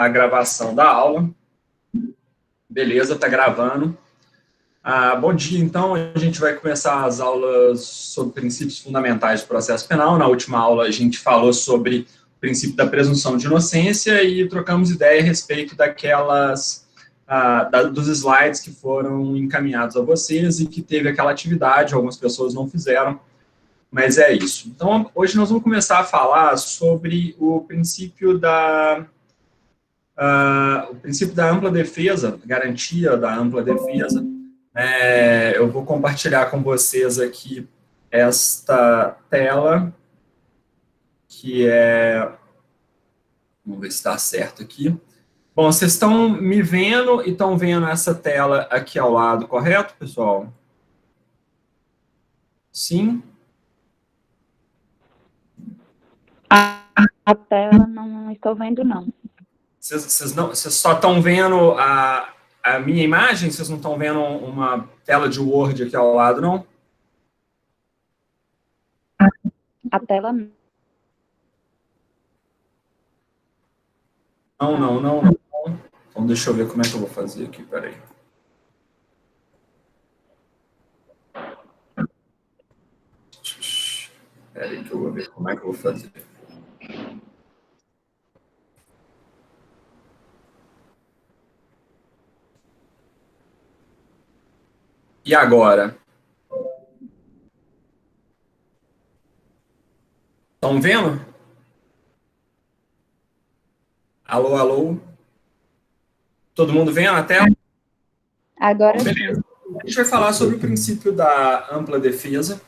a gravação da aula. Beleza, tá gravando. Bom dia, então, a gente vai começar as aulas sobre princípios fundamentais do processo penal. Na última aula, a gente falou sobre o princípio da presunção de inocência e trocamos ideia a respeito dos slides que foram encaminhados a vocês e que teve aquela atividade, algumas pessoas não fizeram, mas é isso. Então, hoje nós vamos começar a falar sobre o princípio da ampla defesa, garantia da ampla defesa. Eu vou compartilhar com vocês aqui esta tela, que é... Vamos ver se está certo aqui. Bom, vocês estão me vendo e estão vendo essa tela aqui ao lado, correto, pessoal? Sim? A tela não estou vendo, não. Vocês só estão vendo a minha imagem? Vocês não estão vendo uma tela de Word aqui ao lado, não? A tela não. Não. Então, deixa eu ver como é que eu vou fazer aqui, peraí. Peraí que eu vou ver como é que eu vou fazer. E agora? Estão vendo? Alô, alô? Todo mundo vendo a tela? Agora sim. Beleza. A gente vai falar sobre o princípio da ampla defesa.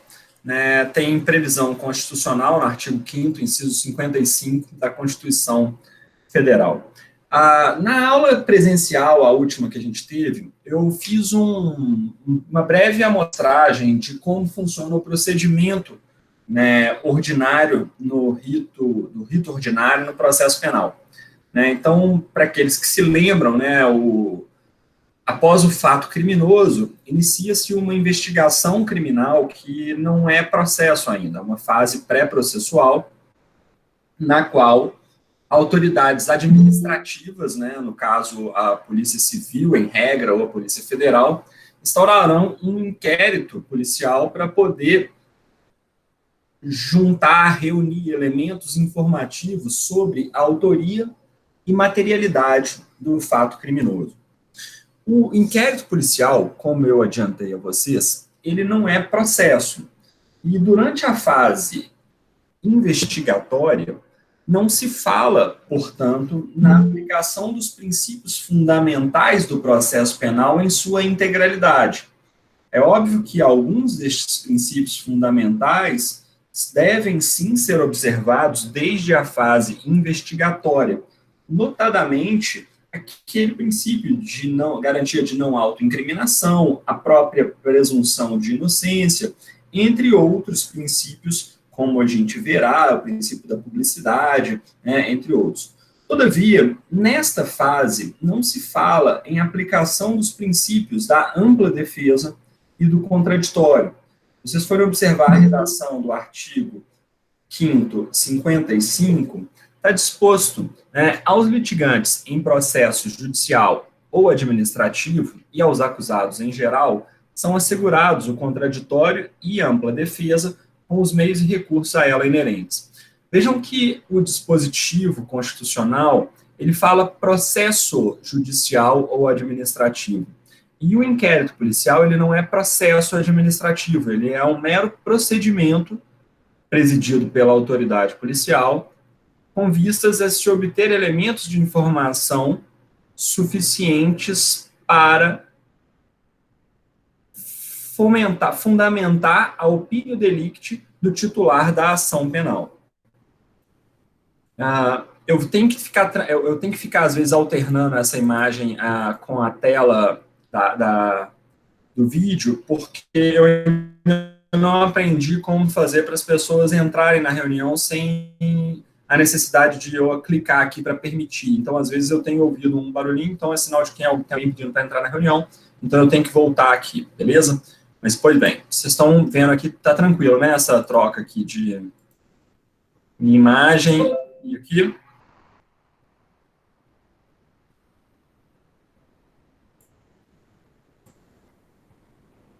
Tem previsão constitucional no artigo 5º, inciso 55 da Constituição Federal. Na aula presencial, a última que a gente teve, eu fiz uma breve amostragem de como funciona o procedimento ordinário no rito ordinário no processo penal. Então, para aqueles que se lembram, após o fato criminoso, inicia-se uma investigação criminal que não é processo ainda, é uma fase pré-processual, na qual autoridades administrativas, no caso a Polícia Civil, em regra, ou a Polícia Federal, instaurarão um inquérito policial para poder juntar, reunir elementos informativos sobre a autoria e materialidade do fato criminoso. O inquérito policial, como eu adiantei a vocês, ele não é processo. E durante a fase investigatória, não se fala, portanto, na aplicação dos princípios fundamentais do processo penal em sua integralidade. É óbvio que alguns destes princípios fundamentais devem sim ser observados desde a fase investigatória, notadamente aquele princípio de garantia de não autoincriminação, a própria presunção de inocência, entre outros princípios, como a gente verá, o princípio da publicidade, entre outros. Todavia, nesta fase, não se fala em aplicação dos princípios da ampla defesa e do contraditório. Vocês forem observar a redação do artigo 5º, 55, está disposto aos litigantes em processo judicial ou administrativo e aos acusados em geral, são assegurados o contraditório e ampla defesa com os meios e recursos a ela inerentes. Vejam que o dispositivo constitucional, ele fala processo judicial ou administrativo. E o inquérito policial, ele não é processo administrativo, ele é um mero procedimento presidido pela autoridade policial, com vistas a se obter elementos de informação suficientes para fundamentar a opinio delicti do titular da ação penal. Eu tenho que ficar, às vezes, alternando essa imagem com a tela do vídeo, porque eu não aprendi como fazer para as pessoas entrarem na reunião sem a necessidade de eu clicar aqui para permitir. Então, às vezes, eu tenho ouvido um barulhinho, então é sinal de que tem alguém pedindo para entrar na reunião, então eu tenho que voltar aqui, beleza? Mas, pois bem, vocês estão vendo aqui, tá tranquilo, né, essa troca aqui de imagem e aqui.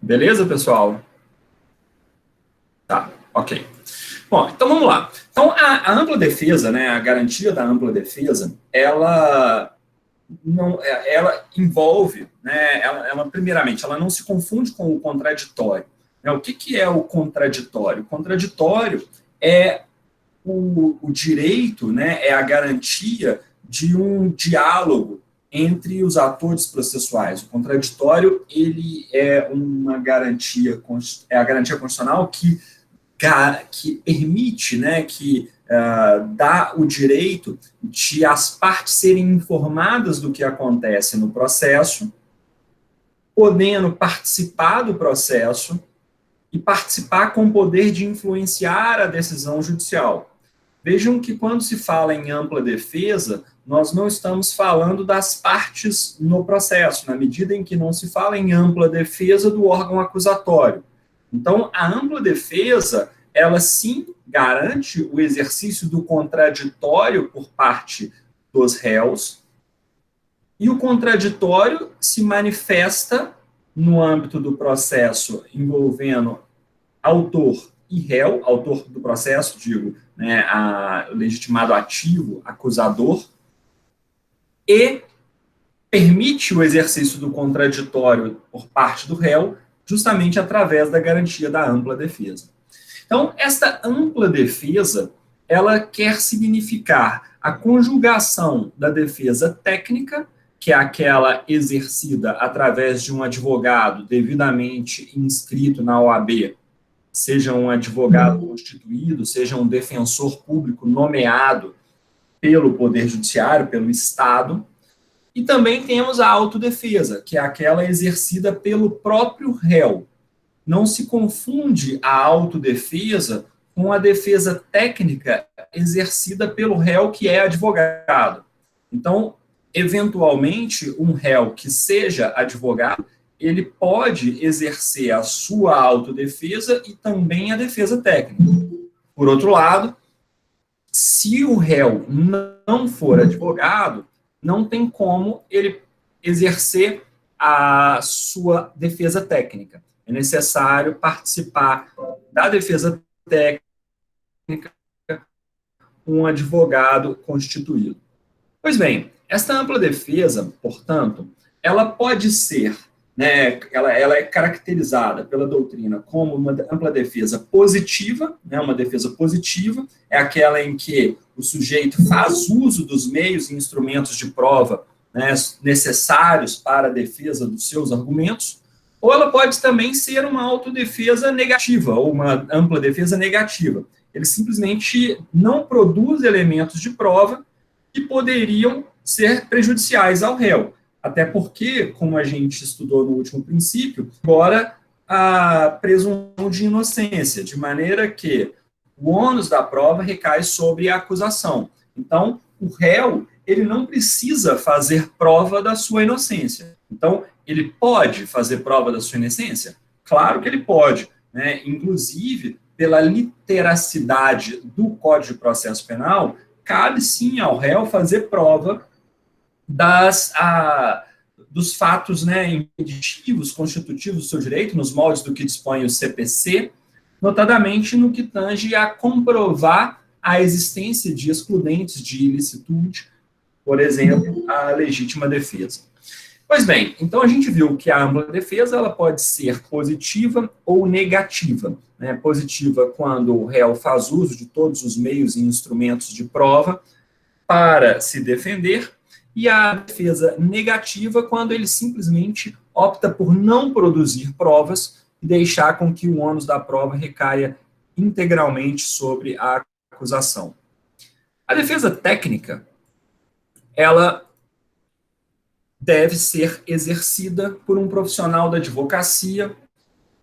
Beleza, pessoal? Tá, ok. Bom, então vamos lá. Então, a ampla defesa, né, a garantia da ampla defesa, ela envolve, né, primeiramente, ela não se confunde com o contraditório. Né? O que é o contraditório? O contraditório é o direito, né, é a garantia de um diálogo entre os atores processuais. O contraditório, ele é uma garantia, é a garantia constitucional que permite, né, que dá o direito de as partes serem informadas do que acontece no processo, podendo participar do processo e participar com o poder de influenciar a decisão judicial. Vejam que quando se fala em ampla defesa, nós não estamos falando das partes no processo, na medida em que não se fala em ampla defesa do órgão acusatório. Então, a ampla defesa, ela sim garante o exercício do contraditório por parte dos réus, e o contraditório se manifesta no âmbito do processo envolvendo autor e réu, autor do processo, digo, né, legitimado ativo, acusador, e permite o exercício do contraditório por parte do réu, justamente através da garantia da ampla defesa. Então, esta ampla defesa, ela quer significar a conjugação da defesa técnica, que é aquela exercida através de um advogado devidamente inscrito na OAB, seja um advogado constituído, seja um defensor público nomeado pelo Poder Judiciário, pelo Estado. E também temos a autodefesa, que é aquela exercida pelo próprio réu. Não se confunde a autodefesa com a defesa técnica exercida pelo réu que é advogado. Então, eventualmente, um réu que seja advogado, ele pode exercer a sua autodefesa e também a defesa técnica. Por outro lado, se o réu não for advogado, não tem como ele exercer a sua defesa técnica. É necessário participar da defesa técnica um advogado constituído. Pois bem, esta ampla defesa, portanto, ela pode ser, né, ela é caracterizada pela doutrina como uma ampla defesa positiva, né, uma defesa positiva é aquela em que o sujeito faz uso dos meios e instrumentos de prova, né, necessários para a defesa dos seus argumentos, ou ela pode também ser uma autodefesa negativa, ou uma ampla defesa negativa. Ele simplesmente não produz elementos de prova que poderiam ser prejudiciais ao réu. Até porque, como a gente estudou no último princípio, agora a presunção de inocência, de maneira que o ônus da prova recai sobre a acusação. Então, o réu, ele não precisa fazer prova da sua inocência. Então, ele pode fazer prova da sua inocência? Claro que ele pode, né? Inclusive, pela literacidade do Código de Processo Penal, cabe sim ao réu fazer prova dos fatos, né, impeditivos, constitutivos do seu direito, nos moldes do que dispõe o CPC, notadamente no que tange a comprovar a existência de excludentes de ilicitude, por exemplo, a legítima defesa. Pois bem, então a gente viu que a ampla defesa ela pode ser positiva ou negativa. Né? Positiva quando o réu faz uso de todos os meios e instrumentos de prova para se defender, e a defesa negativa quando ele simplesmente opta por não produzir provas e deixar com que o ônus da prova recaia integralmente sobre a acusação. A defesa técnica, ela deve ser exercida por um profissional da advocacia,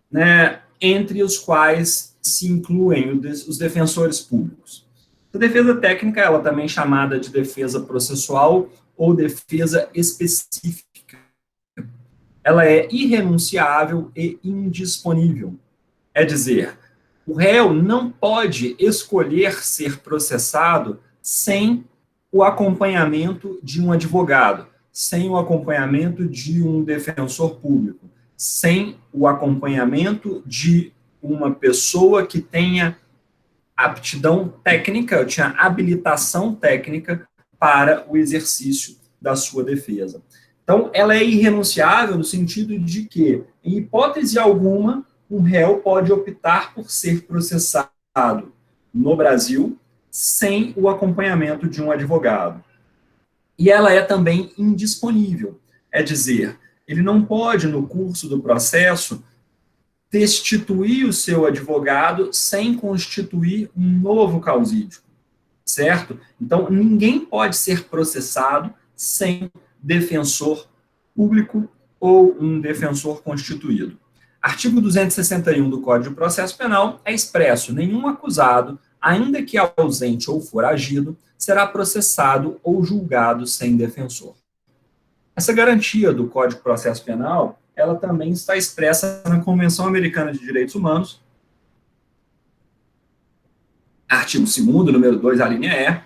né, entre os quais se incluem os defensores públicos. A defesa técnica, ela também é chamada de defesa processual ou defesa específica. Ela é irrenunciável e indisponível. É dizer, o réu não pode escolher ser processado sem o acompanhamento de um advogado, sem o acompanhamento de um defensor público, sem o acompanhamento de uma pessoa que tenha aptidão técnica, tinha habilitação técnica para o exercício da sua defesa. Então, ela é irrenunciável no sentido de que, em hipótese alguma, um réu pode optar por ser processado no Brasil sem o acompanhamento de um advogado. E ela é também indisponível, é dizer, ele não pode, no curso do processo, destituir o seu advogado sem constituir um novo causídico, certo? Então, ninguém pode ser processado sem defensor público ou um defensor constituído. Artigo 261 do Código de Processo Penal é expresso: nenhum acusado, ainda que ausente ou foragido, será processado ou julgado sem defensor. Essa garantia do Código de Processo Penal, ela também está expressa na Convenção Americana de Direitos Humanos, artigo 2º, número 2, a linha E,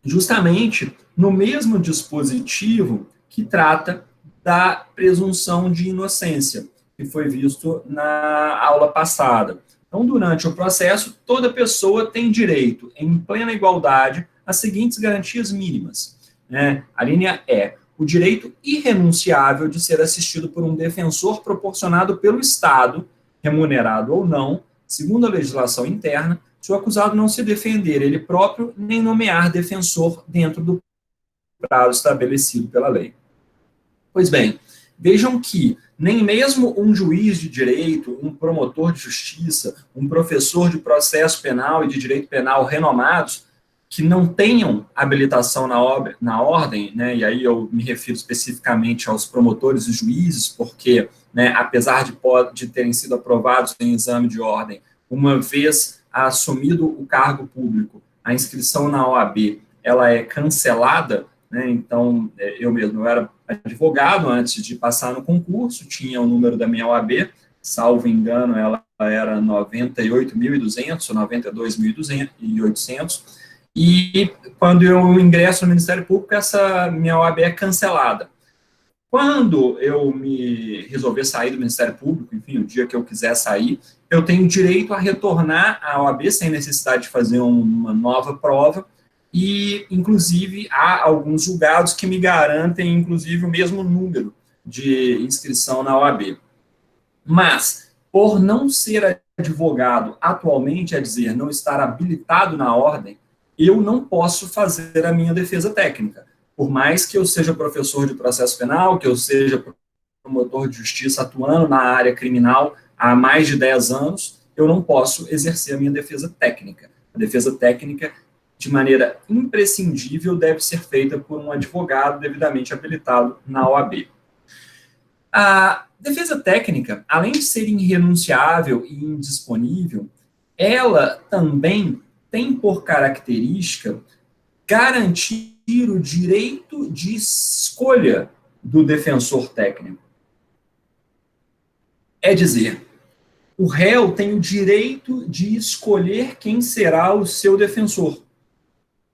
justamente no mesmo dispositivo que trata da presunção de inocência, que foi visto na aula passada. Então, durante o processo, toda pessoa tem direito, em plena igualdade, às seguintes garantias mínimas. A linha E: o direito irrenunciável de ser assistido por um defensor proporcionado pelo Estado, remunerado ou não, segundo a legislação interna, se o acusado não se defender ele próprio, nem nomear defensor dentro do prazo estabelecido pela lei. Pois bem, vejam que nem mesmo um juiz de direito, um promotor de justiça, um professor de processo penal e de direito penal renomados, que não tenham habilitação na ordem, e aí eu me refiro especificamente aos promotores e juízes, porque, apesar de terem sido aprovados em exame de ordem, uma vez assumido o cargo público, a inscrição na OAB, ela é cancelada, então, eu era advogado antes de passar no concurso, tinha o número da minha OAB, salvo engano, ela era 98.200 ou 92.800, e quando eu ingresso no Ministério Público, essa minha OAB é cancelada. Quando eu me resolver sair do Ministério Público, enfim, o dia que eu quiser sair, eu tenho direito a retornar à OAB sem necessidade de fazer uma nova prova, e, inclusive, há alguns julgados que me garantem, inclusive, o mesmo número de inscrição na OAB. Mas, por não ser advogado atualmente, é dizer, não estar habilitado na ordem, eu não posso fazer a minha defesa técnica. Por mais que eu seja professor de processo penal, que eu seja promotor de justiça atuando na área criminal há mais de 10 anos, eu não posso exercer a minha defesa técnica. A defesa técnica, de maneira imprescindível, deve ser feita por um advogado devidamente habilitado na OAB. A defesa técnica, além de ser irrenunciável e indisponível, ela também tem por característica garantir o direito de escolha do defensor técnico. É dizer, o réu tem o direito de escolher quem será o seu defensor.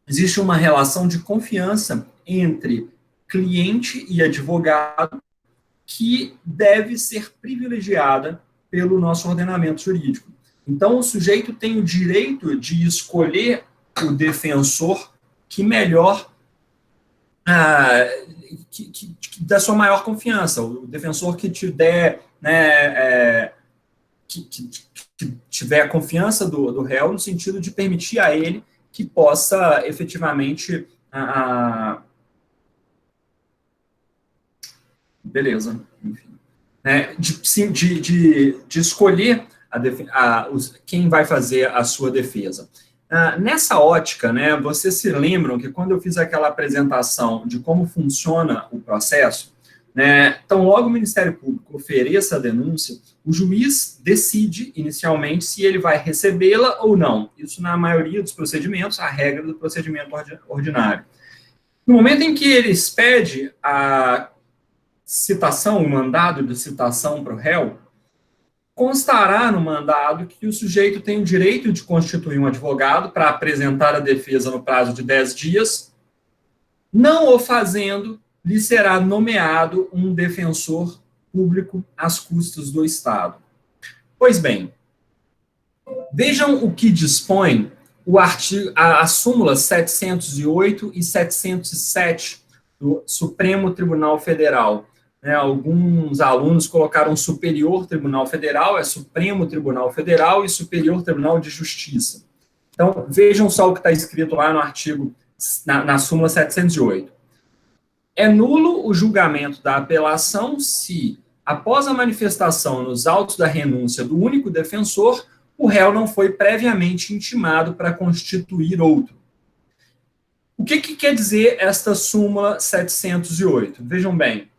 Existe uma relação de confiança entre cliente e advogado que deve ser privilegiada pelo nosso ordenamento jurídico. Então, o sujeito tem o direito de escolher o defensor que melhor, que dá sua maior confiança, o defensor que te der, que tiver a confiança do réu, no sentido de permitir a ele que possa efetivamente beleza, enfim, de escolher quem vai fazer a sua defesa. Nessa ótica, vocês se lembram que quando eu fiz aquela apresentação de como funciona o processo, então logo o Ministério Público ofereça a denúncia, o juiz decide inicialmente se ele vai recebê-la ou não. Isso na maioria dos procedimentos, a regra do procedimento ordinário. No momento em que ele expede a citação, o mandado de citação para o réu, constará no mandado que o sujeito tem o direito de constituir um advogado para apresentar a defesa no prazo de 10 dias, não o fazendo, lhe será nomeado um defensor público às custas do Estado. Pois bem, vejam o que dispõe a súmula 708 e 707 do Supremo Tribunal Federal. Alguns alunos colocaram Superior Tribunal Federal, é Supremo Tribunal Federal e Superior Tribunal de Justiça. Então, vejam só o que está escrito lá no artigo, na súmula 708. É nulo o julgamento da apelação se, após a manifestação nos autos da renúncia do único defensor, o réu não foi previamente intimado para constituir outro. O que quer dizer esta súmula 708? Vejam bem,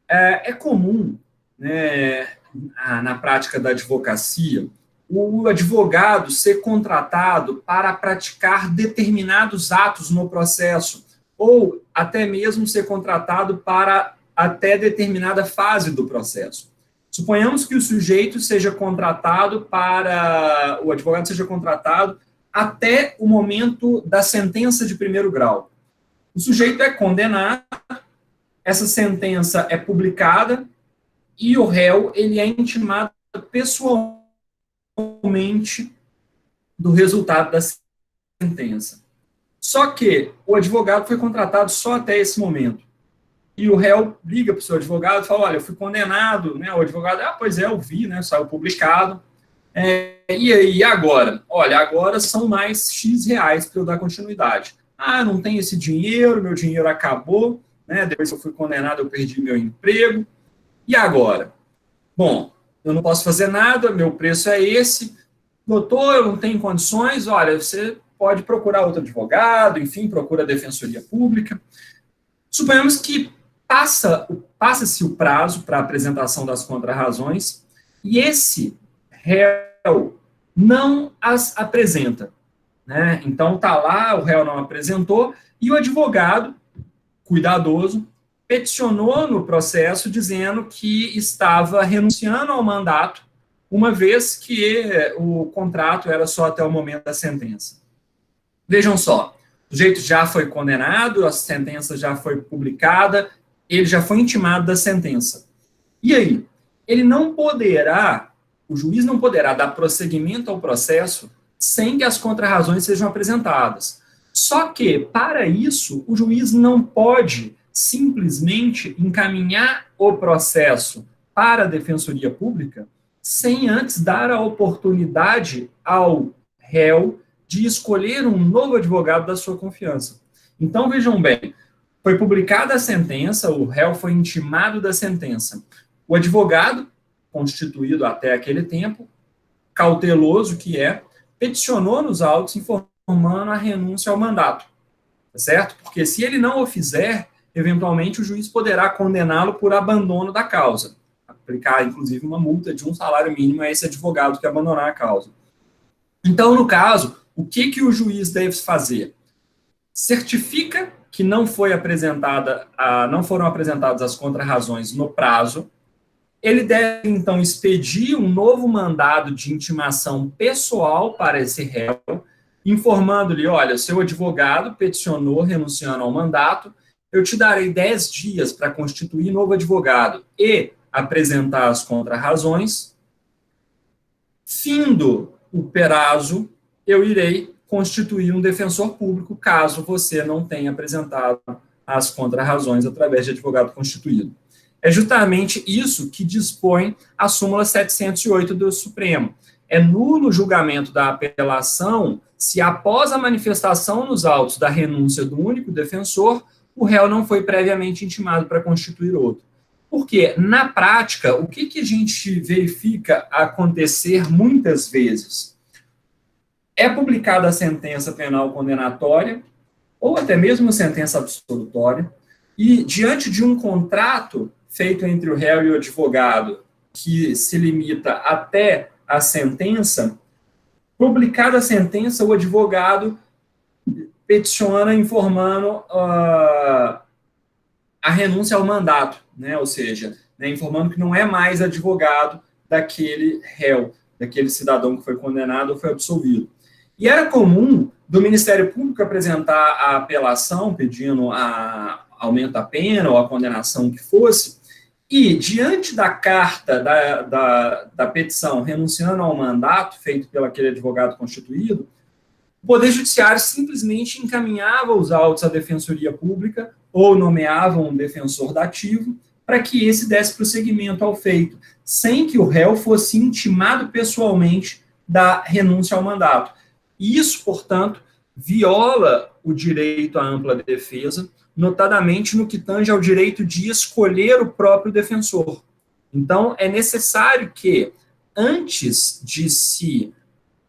é comum, né, na prática da advocacia, o advogado ser contratado para praticar determinados atos no processo, ou até mesmo ser contratado para até determinada fase do processo. Suponhamos que o sujeito seja contratado o advogado seja contratado até o momento da sentença de primeiro grau. O sujeito é condenado, essa sentença é publicada e o réu ele é intimado pessoalmente do resultado da sentença. Só que o advogado foi contratado só até esse momento. E o réu liga para o seu advogado e fala, olha, eu fui condenado, né? O advogado, pois é, eu vi, né? Saiu publicado. E aí, agora? Olha, agora são mais X reais para eu dar continuidade. Não tenho esse dinheiro, meu dinheiro acabou, né? Depois que eu fui condenado, eu perdi meu emprego. E agora? Bom, eu não posso fazer nada, meu preço é esse. Doutor, eu não tenho condições, olha, você pode procurar outro advogado, enfim, procura a Defensoria Pública. Suponhamos que passa-se o prazo para a apresentação das contrarrazões e esse réu não as apresenta, né? Então, está lá, o réu não apresentou, e o advogado, cuidadoso, peticionou no processo dizendo que estava renunciando ao mandato, uma vez que o contrato era só até o momento da sentença. Vejam só, o sujeito já foi condenado, a sentença já foi publicada, ele já foi intimado da sentença. E aí? O juiz não poderá dar prosseguimento ao processo sem que as contrarrazões sejam apresentadas. Só que, para isso, o juiz não pode simplesmente encaminhar o processo para a Defensoria Pública sem antes dar a oportunidade ao réu de escolher um novo advogado da sua confiança. Então, vejam bem, foi publicada a sentença, o réu foi intimado da sentença. O advogado, constituído até aquele tempo, cauteloso que peticionou nos autos informando a renúncia ao mandato, certo? Porque se ele não o fizer, eventualmente o juiz poderá condená-lo por abandono da causa, aplicar, inclusive, uma multa de um salário mínimo a esse advogado que abandonar a causa. Então, no caso, o que o juiz deve fazer? Certifica que não foram apresentadas as contrarrazões no prazo. Ele deve, então, expedir um novo mandado de intimação pessoal para esse réu, informando-lhe, olha, seu advogado peticionou renunciando ao mandato, eu te darei 10 dias para constituir novo advogado e apresentar as contrarrazões. Findo o prazo, eu irei constituir um defensor público, caso você não tenha apresentado as contrarrazões através de advogado constituído. É justamente isso que dispõe a súmula 708 do Supremo. É nulo o julgamento da apelação se, após a manifestação nos autos da renúncia do único defensor, o réu não foi previamente intimado para constituir outro. Porque, na prática, o que a gente verifica acontecer muitas vezes? É publicada a sentença penal condenatória, ou até mesmo a sentença absolutória, e diante de um contrato feito entre o réu e o advogado, que se limita até a sentença, publicada a sentença, o advogado peticiona informando a renúncia ao mandato, né? Ou seja, informando que não é mais advogado daquele réu, daquele cidadão que foi condenado ou foi absolvido. E era comum do Ministério Público apresentar a apelação pedindo aumento da pena ou a condenação que fosse, E, diante da carta da petição renunciando ao mandato feito pelo aquele advogado constituído, o Poder Judiciário simplesmente encaminhava os autos à Defensoria Pública ou nomeava um defensor dativo para que esse desse prosseguimento ao feito, sem que o réu fosse intimado pessoalmente da renúncia ao mandato. Isso, portanto, viola o direito à ampla defesa, notadamente no que tange ao direito de escolher o próprio defensor. Então, é necessário que, antes de se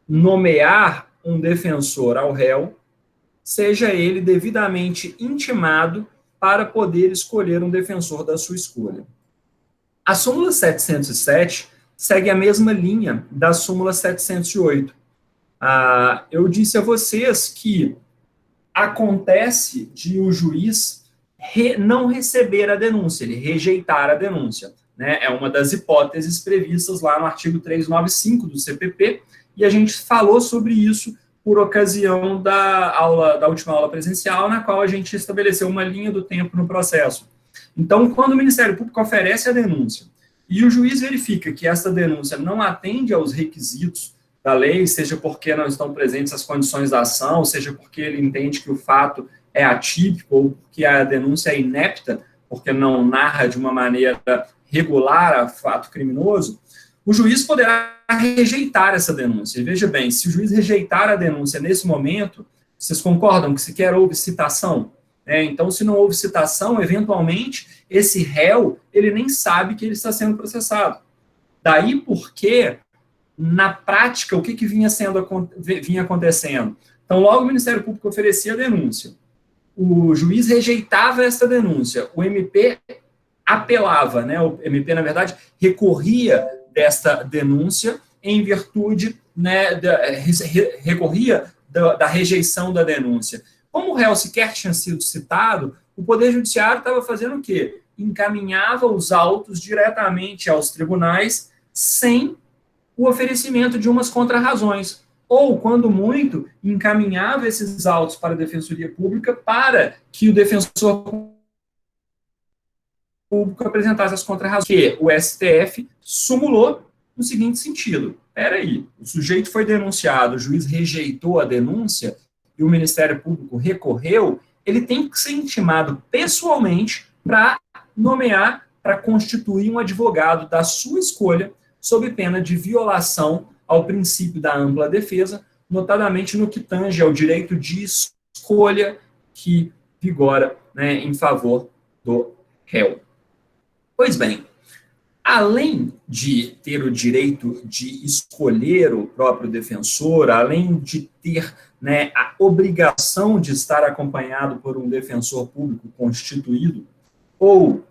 nomear um defensor ao réu, seja ele devidamente intimado para poder escolher um defensor da sua escolha. A súmula 707 segue a mesma linha da súmula 708. Eu disse a vocês que acontece de o juiz não receber a denúncia, ele rejeitar a denúncia, né? É uma das hipóteses previstas lá no artigo 395 do CPP, e a gente falou sobre isso por ocasião da última aula presencial, na qual a gente estabeleceu uma linha do tempo no processo. Então, quando o Ministério Público oferece a denúncia e o juiz verifica que essa denúncia não atende aos requisitos da lei, seja porque não estão presentes as condições da ação, seja porque ele entende que o fato é atípico ou que a denúncia é inepta, porque não narra de uma maneira regular o fato criminoso, o juiz poderá rejeitar essa denúncia. E veja bem, se o juiz rejeitar a denúncia nesse momento, vocês concordam que sequer houve citação? Então, se não houve citação, eventualmente, esse réu, ele nem sabe que ele está sendo processado. Daí porque, na prática, o que vinha acontecendo? Então, logo o Ministério Público oferecia a denúncia. O juiz rejeitava essa denúncia. O MP apelava, né? O MP, na verdade, recorria desta denúncia em virtude, né, recorria da rejeição da denúncia. Como o réu sequer tinha sido citado, o Poder Judiciário estava fazendo o quê? Encaminhava os autos diretamente aos tribunais sem o oferecimento de umas contrarrazões. Ou, quando muito, encaminhava esses autos para a Defensoria Pública para que o defensor público apresentasse as contrarrazões, que o STF sumulou no seguinte sentido: peraí, o sujeito foi denunciado, o juiz rejeitou a denúncia e o Ministério Público recorreu, ele tem que ser intimado pessoalmente para nomear, para constituir um advogado da sua escolha, sob pena de violação ao princípio da ampla defesa, notadamente no que tange ao direito de escolha que vigora, né, em favor do réu. Pois bem, além de ter o direito de escolher o próprio defensor, além de ter, né, a obrigação de estar acompanhado por um defensor público constituído, ou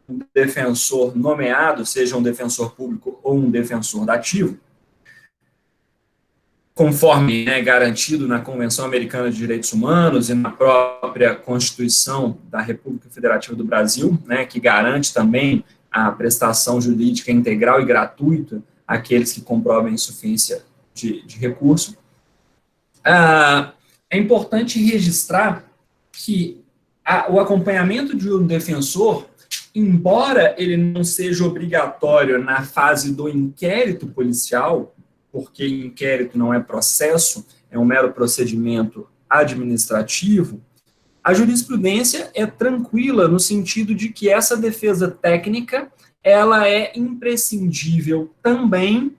um defensor nomeado, seja um defensor público ou um defensor dativo, conforme, né, garantido na Convenção Americana de Direitos Humanos e na própria Constituição da República Federativa do Brasil, né, que garante também a prestação jurídica integral e gratuita àqueles que comprovem insuficiência de recurso. É importante registrar que o acompanhamento de um defensor, embora ele não seja obrigatório na fase do inquérito policial, porque inquérito não é processo, é um mero procedimento administrativo, a jurisprudência é tranquila no sentido de que essa defesa técnica ela é imprescindível também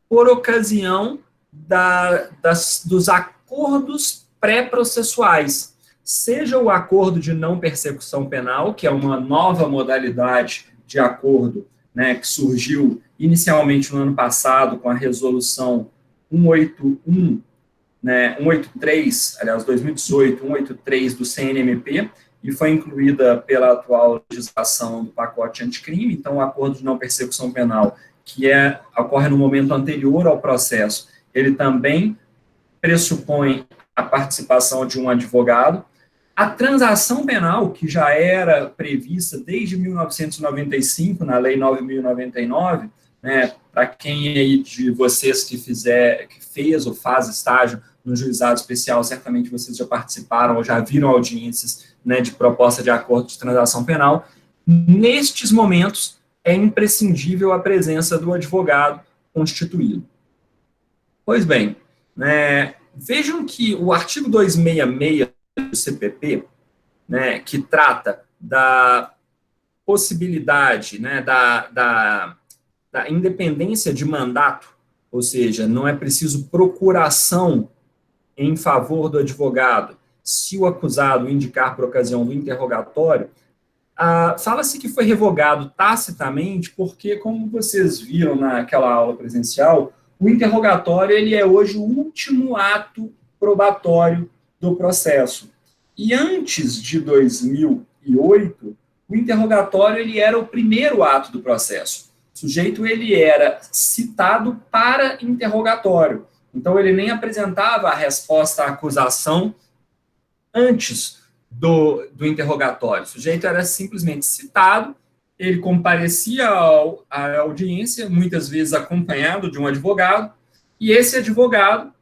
por ocasião dos acordos pré-processuais, seja o acordo de não persecução penal, que é uma nova modalidade de acordo, né, que surgiu inicialmente no ano passado com a resolução 181, né, 183, aliás, 2018, 183 do CNMP, e foi incluída pela atual legislação do pacote anticrime. Então, o acordo de não persecução penal, que ocorre no momento anterior ao processo, ele também pressupõe a participação de um advogado. A transação penal, que já era prevista desde 1995, na Lei 9.099, né, para quem aí de vocês que fez ou faz estágio no juizado especial, certamente vocês já participaram ou já viram audiências, né, de proposta de acordo de transação penal. Nestes momentos, é imprescindível a presença do advogado constituído. Pois bem, vejam que o artigo 266 do CPP, que trata da possibilidade, da independência de mandato, ou seja, não é preciso procuração em favor do advogado se o acusado indicar por ocasião do interrogatório, fala-se que foi revogado tacitamente porque, como vocês viram naquela aula presencial, o interrogatório ele é hoje o último ato probatório do processo. E antes de 2008, o interrogatório ele era o primeiro ato do processo. O sujeito ele era citado para interrogatório. Então, ele nem apresentava a resposta à acusação antes do interrogatório. O sujeito era simplesmente citado, ele comparecia à audiência, muitas vezes acompanhado de um advogado, e esse advogado,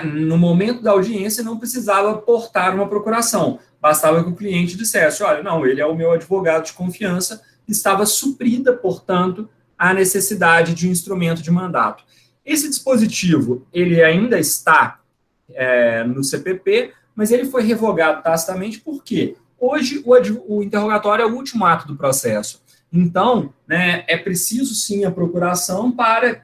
no momento da audiência, não precisava portar uma procuração. Bastava que o cliente dissesse, olha, não, ele é o meu advogado de confiança, estava suprida, portanto, a necessidade de um instrumento de mandato. Esse dispositivo, ele ainda está no CPP, mas ele foi revogado tacitamente porque hoje o interrogatório é o último ato do processo. Então, é preciso sim a procuração para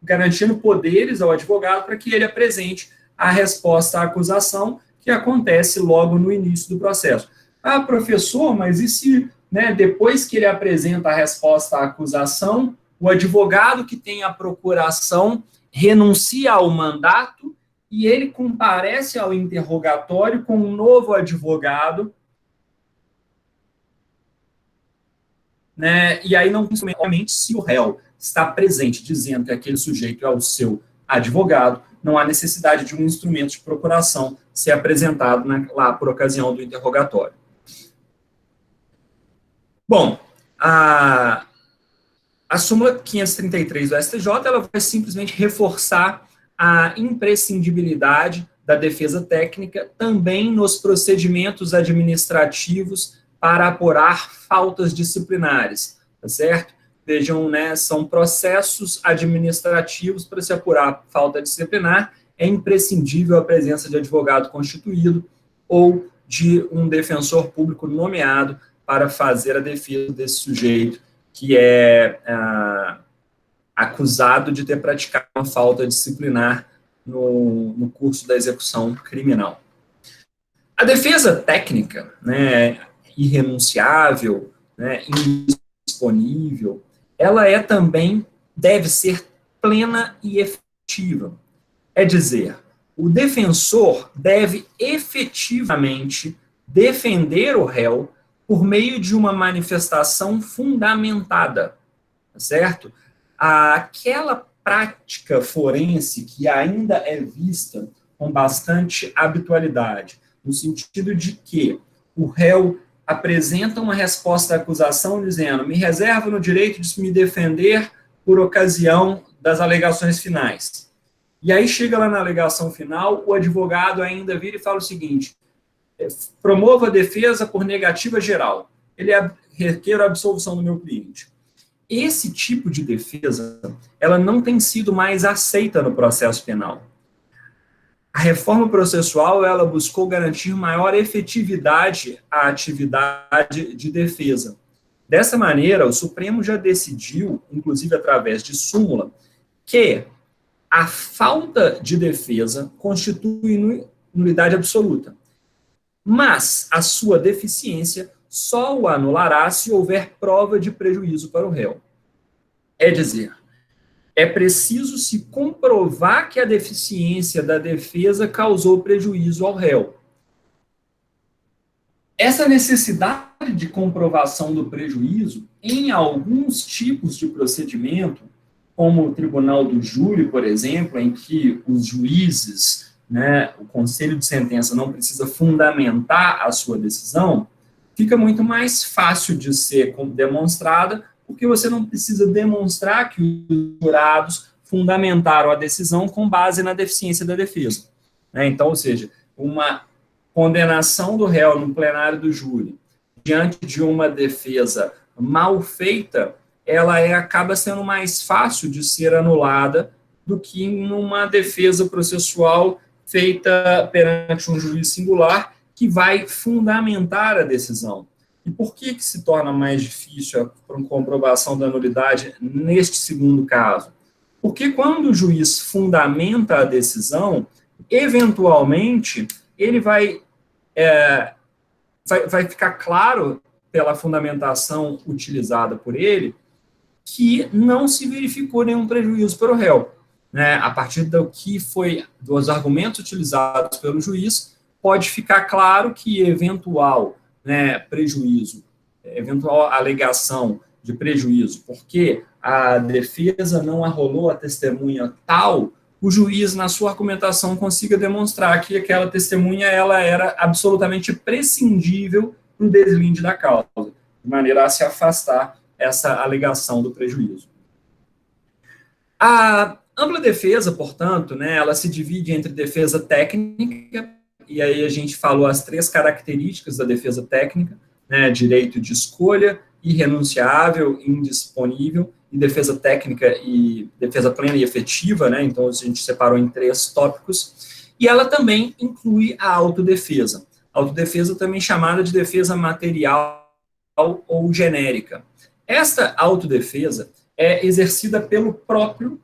garantindo poderes ao advogado para que ele apresente a resposta à acusação que acontece logo no início do processo. Ah, professor, mas e se depois que ele apresenta a resposta à acusação, o advogado que tem a procuração renuncia ao mandato e ele comparece ao interrogatório com um novo advogado, e aí não principalmente se o réu está presente dizendo que aquele sujeito é o seu advogado, não há necessidade de um instrumento de procuração ser apresentado lá por ocasião do interrogatório. Bom, a súmula 533 do STJ, ela vai simplesmente reforçar a imprescindibilidade da defesa técnica também nos procedimentos administrativos para apurar faltas disciplinares, tá certo? Vejam, são processos administrativos para se apurar falta disciplinar, é imprescindível a presença de advogado constituído ou de um defensor público nomeado para fazer a defesa desse sujeito que é acusado de ter praticado uma falta disciplinar no curso da execução criminal. A defesa técnica, irrenunciável, indisponível, ela também deve ser plena e efetiva. É dizer, o defensor deve efetivamente defender o réu por meio de uma manifestação fundamentada, certo? Aquela prática forense que ainda é vista com bastante habitualidade, no sentido de que o réu apresenta uma resposta à acusação dizendo, me reservo no direito de me defender por ocasião das alegações finais. E aí chega lá na alegação final, o advogado ainda vira e fala o seguinte, promova a defesa por negativa geral. Ele requer a absolvição do meu cliente. Esse tipo de defesa, ela não tem sido mais aceita no processo penal. A reforma processual, ela buscou garantir maior efetividade à atividade de defesa. Dessa maneira, o Supremo já decidiu, inclusive através de súmula, que a falta de defesa constitui nulidade absoluta. Mas a sua deficiência só o anulará se houver prova de prejuízo para o réu. É dizer, é preciso se comprovar que a deficiência da defesa causou prejuízo ao réu. Essa necessidade de comprovação do prejuízo, em alguns tipos de procedimento, como o Tribunal do Júri, por exemplo, em que os juízes, o conselho de sentença não precisa fundamentar a sua decisão, fica muito mais fácil de ser demonstrada, porque você não precisa demonstrar que os jurados fundamentaram a decisão com base na deficiência da defesa. Então, ou seja, uma condenação do réu no plenário do júri, diante de uma defesa mal feita, ela acaba sendo mais fácil de ser anulada do que numa defesa processual feita perante um juiz singular que vai fundamentar a decisão. E por que se torna mais difícil a comprovação da nulidade neste segundo caso? Porque quando o juiz fundamenta a decisão, eventualmente, ele vai ficar claro, pela fundamentação utilizada por ele, que não se verificou nenhum prejuízo para o réu. Né? A partir dos argumentos utilizados pelo juiz, pode ficar claro que eventual prejuízo, eventual alegação de prejuízo, porque a defesa não arrolou a testemunha tal, o juiz, na sua argumentação, consiga demonstrar que aquela testemunha ela era absolutamente prescindível para o deslinde da causa, de maneira a se afastar essa alegação do prejuízo. A ampla defesa, portanto, ela se divide entre defesa técnica, e aí a gente falou as 3 características da defesa técnica, direito de escolha, irrenunciável, indisponível, e defesa técnica e defesa plena e efetiva, então a gente separou em 3 tópicos, e ela também inclui a autodefesa. A autodefesa também chamada de defesa material ou genérica. Esta autodefesa é exercida pelo próprio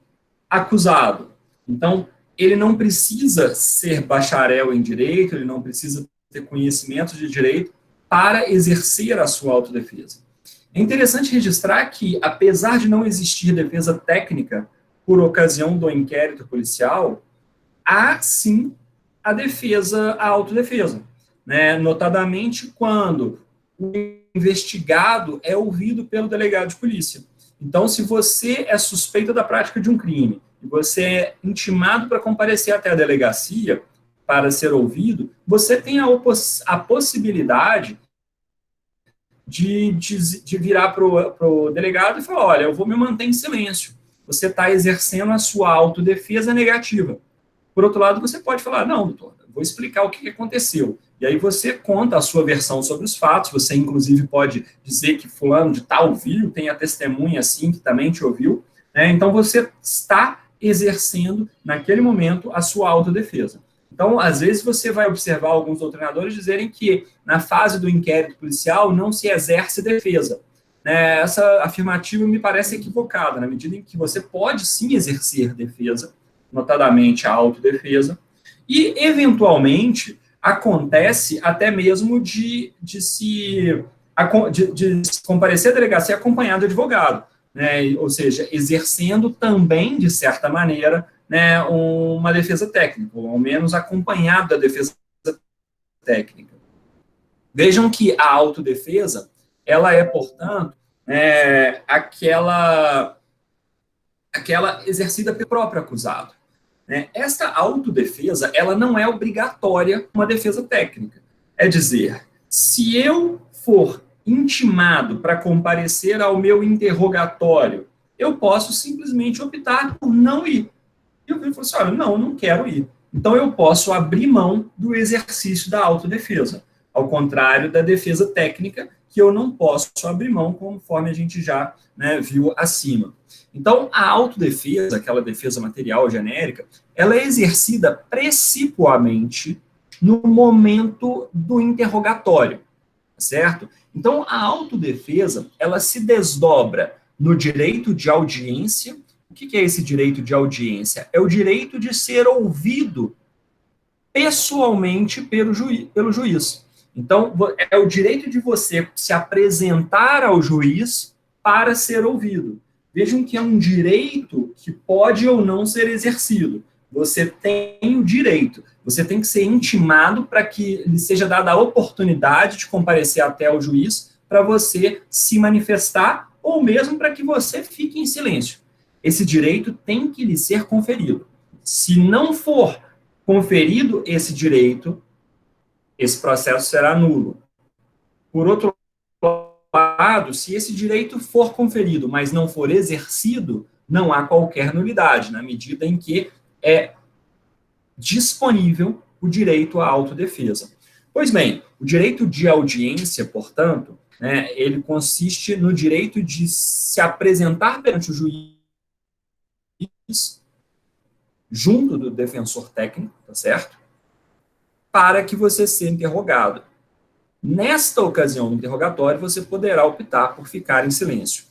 acusado. Então, ele não precisa ser bacharel em direito, ele não precisa ter conhecimento de direito para exercer a sua autodefesa. É interessante registrar que, apesar de não existir defesa técnica por ocasião do inquérito policial, há sim a autodefesa, notadamente quando o investigado é ouvido pelo delegado de polícia. Então, se você é suspeito da prática de um crime e você é intimado para comparecer até a delegacia para ser ouvido, você tem a possibilidade de virar para o delegado e falar, olha, eu vou me manter em silêncio. Você está exercendo a sua autodefesa negativa. Por outro lado, você pode falar, não, doutor, vou explicar o que aconteceu. E aí você conta a sua versão sobre os fatos, você inclusive pode dizer que fulano de tal viu, tem a testemunha assim que também te ouviu. Então você está exercendo, naquele momento, a sua autodefesa. Então, às vezes, você vai observar alguns doutrinadores dizerem que, na fase do inquérito policial, não se exerce defesa. Essa afirmativa me parece equivocada, na medida em que você pode, sim, exercer defesa, notadamente a autodefesa, e, eventualmente, acontece até mesmo de comparecer à delegacia acompanhado de advogado, ou seja, exercendo também, de certa maneira, uma defesa técnica, ou ao menos acompanhado da defesa técnica. Vejam que a autodefesa, ela é, portanto, aquela exercida pelo próprio acusado. Esta autodefesa, ela não é obrigatória uma defesa técnica. É dizer, se eu for intimado para comparecer ao meu interrogatório, eu posso simplesmente optar por não ir. E o juiz falou assim, olha, não quero ir. Então, eu posso abrir mão do exercício da autodefesa, ao contrário da defesa técnica, que eu não posso abrir mão, conforme a gente já viu acima. Então, a autodefesa, aquela defesa material genérica, ela é exercida precipuamente no momento do interrogatório, certo? Então, a autodefesa, ela se desdobra no direito de audiência. O que é esse direito de audiência? É o direito de ser ouvido pessoalmente pelo juiz. Então, é o direito de você se apresentar ao juiz para ser ouvido. Vejam que é um direito que pode ou não ser exercido. Você tem o direito, você tem que ser intimado para que lhe seja dada a oportunidade de comparecer até o juiz para você se manifestar ou mesmo para que você fique em silêncio. Esse direito tem que lhe ser conferido. Se não for conferido esse direito, esse processo será nulo. Por outro lado, se esse direito for conferido, mas não for exercido, não há qualquer nulidade, na medida em que é disponível o direito à autodefesa. Pois bem, o direito de audiência, portanto, né, ele consiste no direito de se apresentar perante o juiz junto do defensor técnico, tá certo? Para que você seja interrogado. Nesta ocasião do interrogatório, você poderá optar por ficar em silêncio.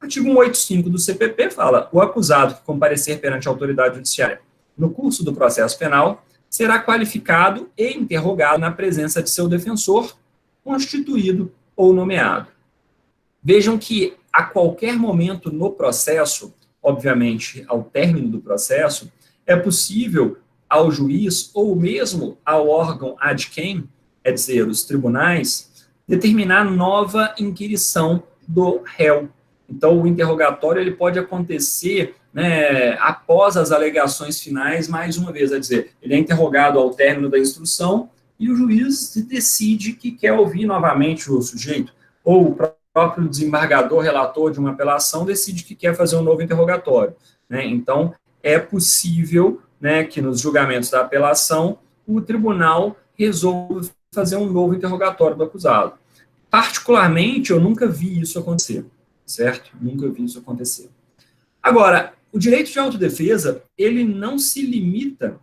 O artigo 185 do CPP fala: o acusado que comparecer perante a autoridade judiciária no curso do processo penal será qualificado e interrogado na presença de seu defensor, constituído ou nomeado. Vejam que a qualquer momento no processo, obviamente ao término do processo, é possível ao juiz ou mesmo ao órgão ad quem, quer dizer, os tribunais, determinar nova inquirição do réu. Então, o interrogatório ele pode acontecer, né, após as alegações finais, mais uma vez, quer dizer, ele é interrogado ao término da instrução e o juiz decide que quer ouvir novamente o sujeito, ou o próprio desembargador, relator de uma apelação, decide que quer fazer um novo interrogatório, né? Então, é possível, né, que nos julgamentos da apelação o tribunal resolva fazer um novo interrogatório do acusado. Particularmente, eu nunca vi isso acontecer, certo? Nunca vi isso acontecer. Agora, o direito de autodefesa, ele não se limita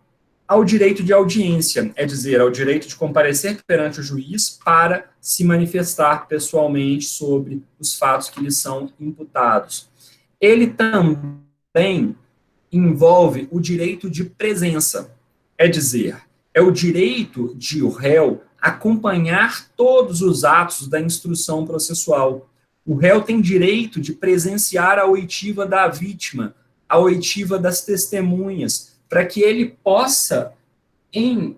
ao direito de audiência, é dizer, ao direito de comparecer perante o juiz para se manifestar pessoalmente sobre os fatos que lhe são imputados. Ele também envolve o direito de presença, é dizer, é o direito de o réu acompanhar todos os atos da instrução processual. O réu tem direito de presenciar a oitiva da vítima, a oitiva das testemunhas, para que ele possa, em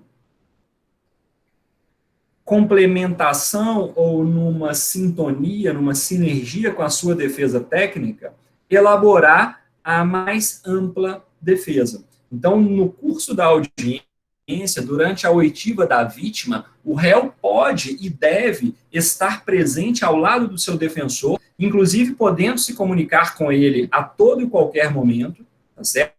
complementação ou numa sintonia, numa sinergia com a sua defesa técnica, elaborar a mais ampla defesa. Então, no curso da audiência, durante a oitiva da vítima, o réu pode e deve estar presente ao lado do seu defensor, inclusive podendo se comunicar com ele a todo e qualquer momento, tá certo?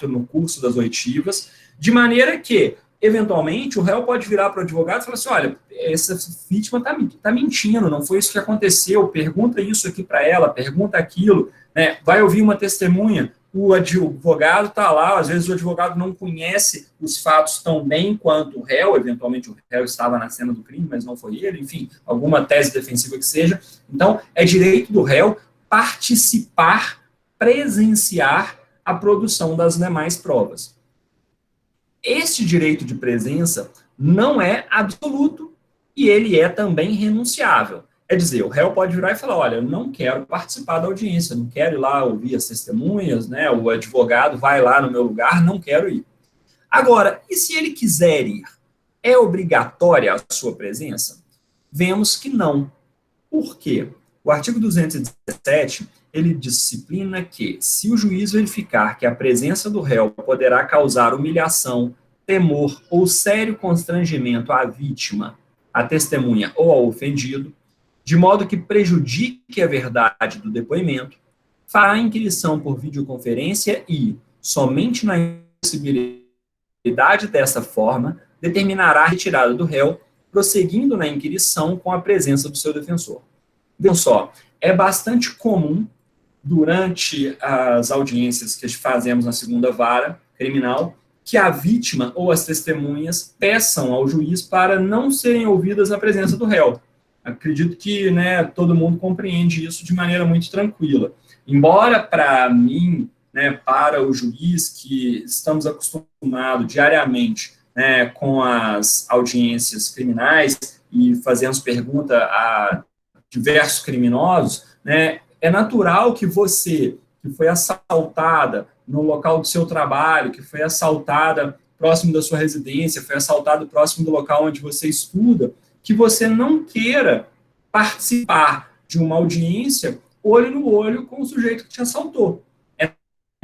No curso das oitivas, de maneira que, eventualmente, o réu pode virar para o advogado e falar assim: olha, essa vítima está mentindo, não foi isso que aconteceu, pergunta isso aqui para ela, pergunta aquilo, né? Vai ouvir uma testemunha, o advogado está lá, às vezes o advogado não conhece os fatos tão bem quanto o réu, eventualmente o réu estava na cena do crime, mas não foi ele, enfim, alguma tese defensiva que seja. Então, é direito do réu participar, presenciar a produção das demais provas. Este direito de presença não é absoluto e ele é também renunciável. É dizer, o réu pode virar e falar: olha, eu não quero participar da audiência, não quero ir lá ouvir as testemunhas, né? O advogado vai lá no meu lugar, não quero ir. Agora, e se ele quiser ir? É obrigatória a sua presença? Vemos que não. Por quê? O artigo 217, ele disciplina que, se o juiz verificar que a presença do réu poderá causar humilhação, temor ou sério constrangimento à vítima, à testemunha ou ao ofendido, de modo que prejudique a verdade do depoimento, fará a inquirição por videoconferência e, somente na impossibilidade dessa forma, determinará a retirada do réu, prosseguindo na inquirição com a presença do seu defensor. Vejam só, é bastante comum, durante as audiências que fazemos na segunda vara criminal, que a vítima ou as testemunhas peçam ao juiz para não serem ouvidas na presença do réu. Acredito que, né, todo mundo compreende isso de maneira muito tranquila. Embora, para mim, né, para o juiz, que estamos acostumados diariamente, né, com as audiências criminais e fazemos pergunta a diversos criminosos, né, é natural que você, que foi assaltada no local do seu trabalho, que foi assaltada próximo da sua residência, foi assaltado próximo do local onde você estuda, que você não queira participar de uma audiência olho no olho com o sujeito que te assaltou. É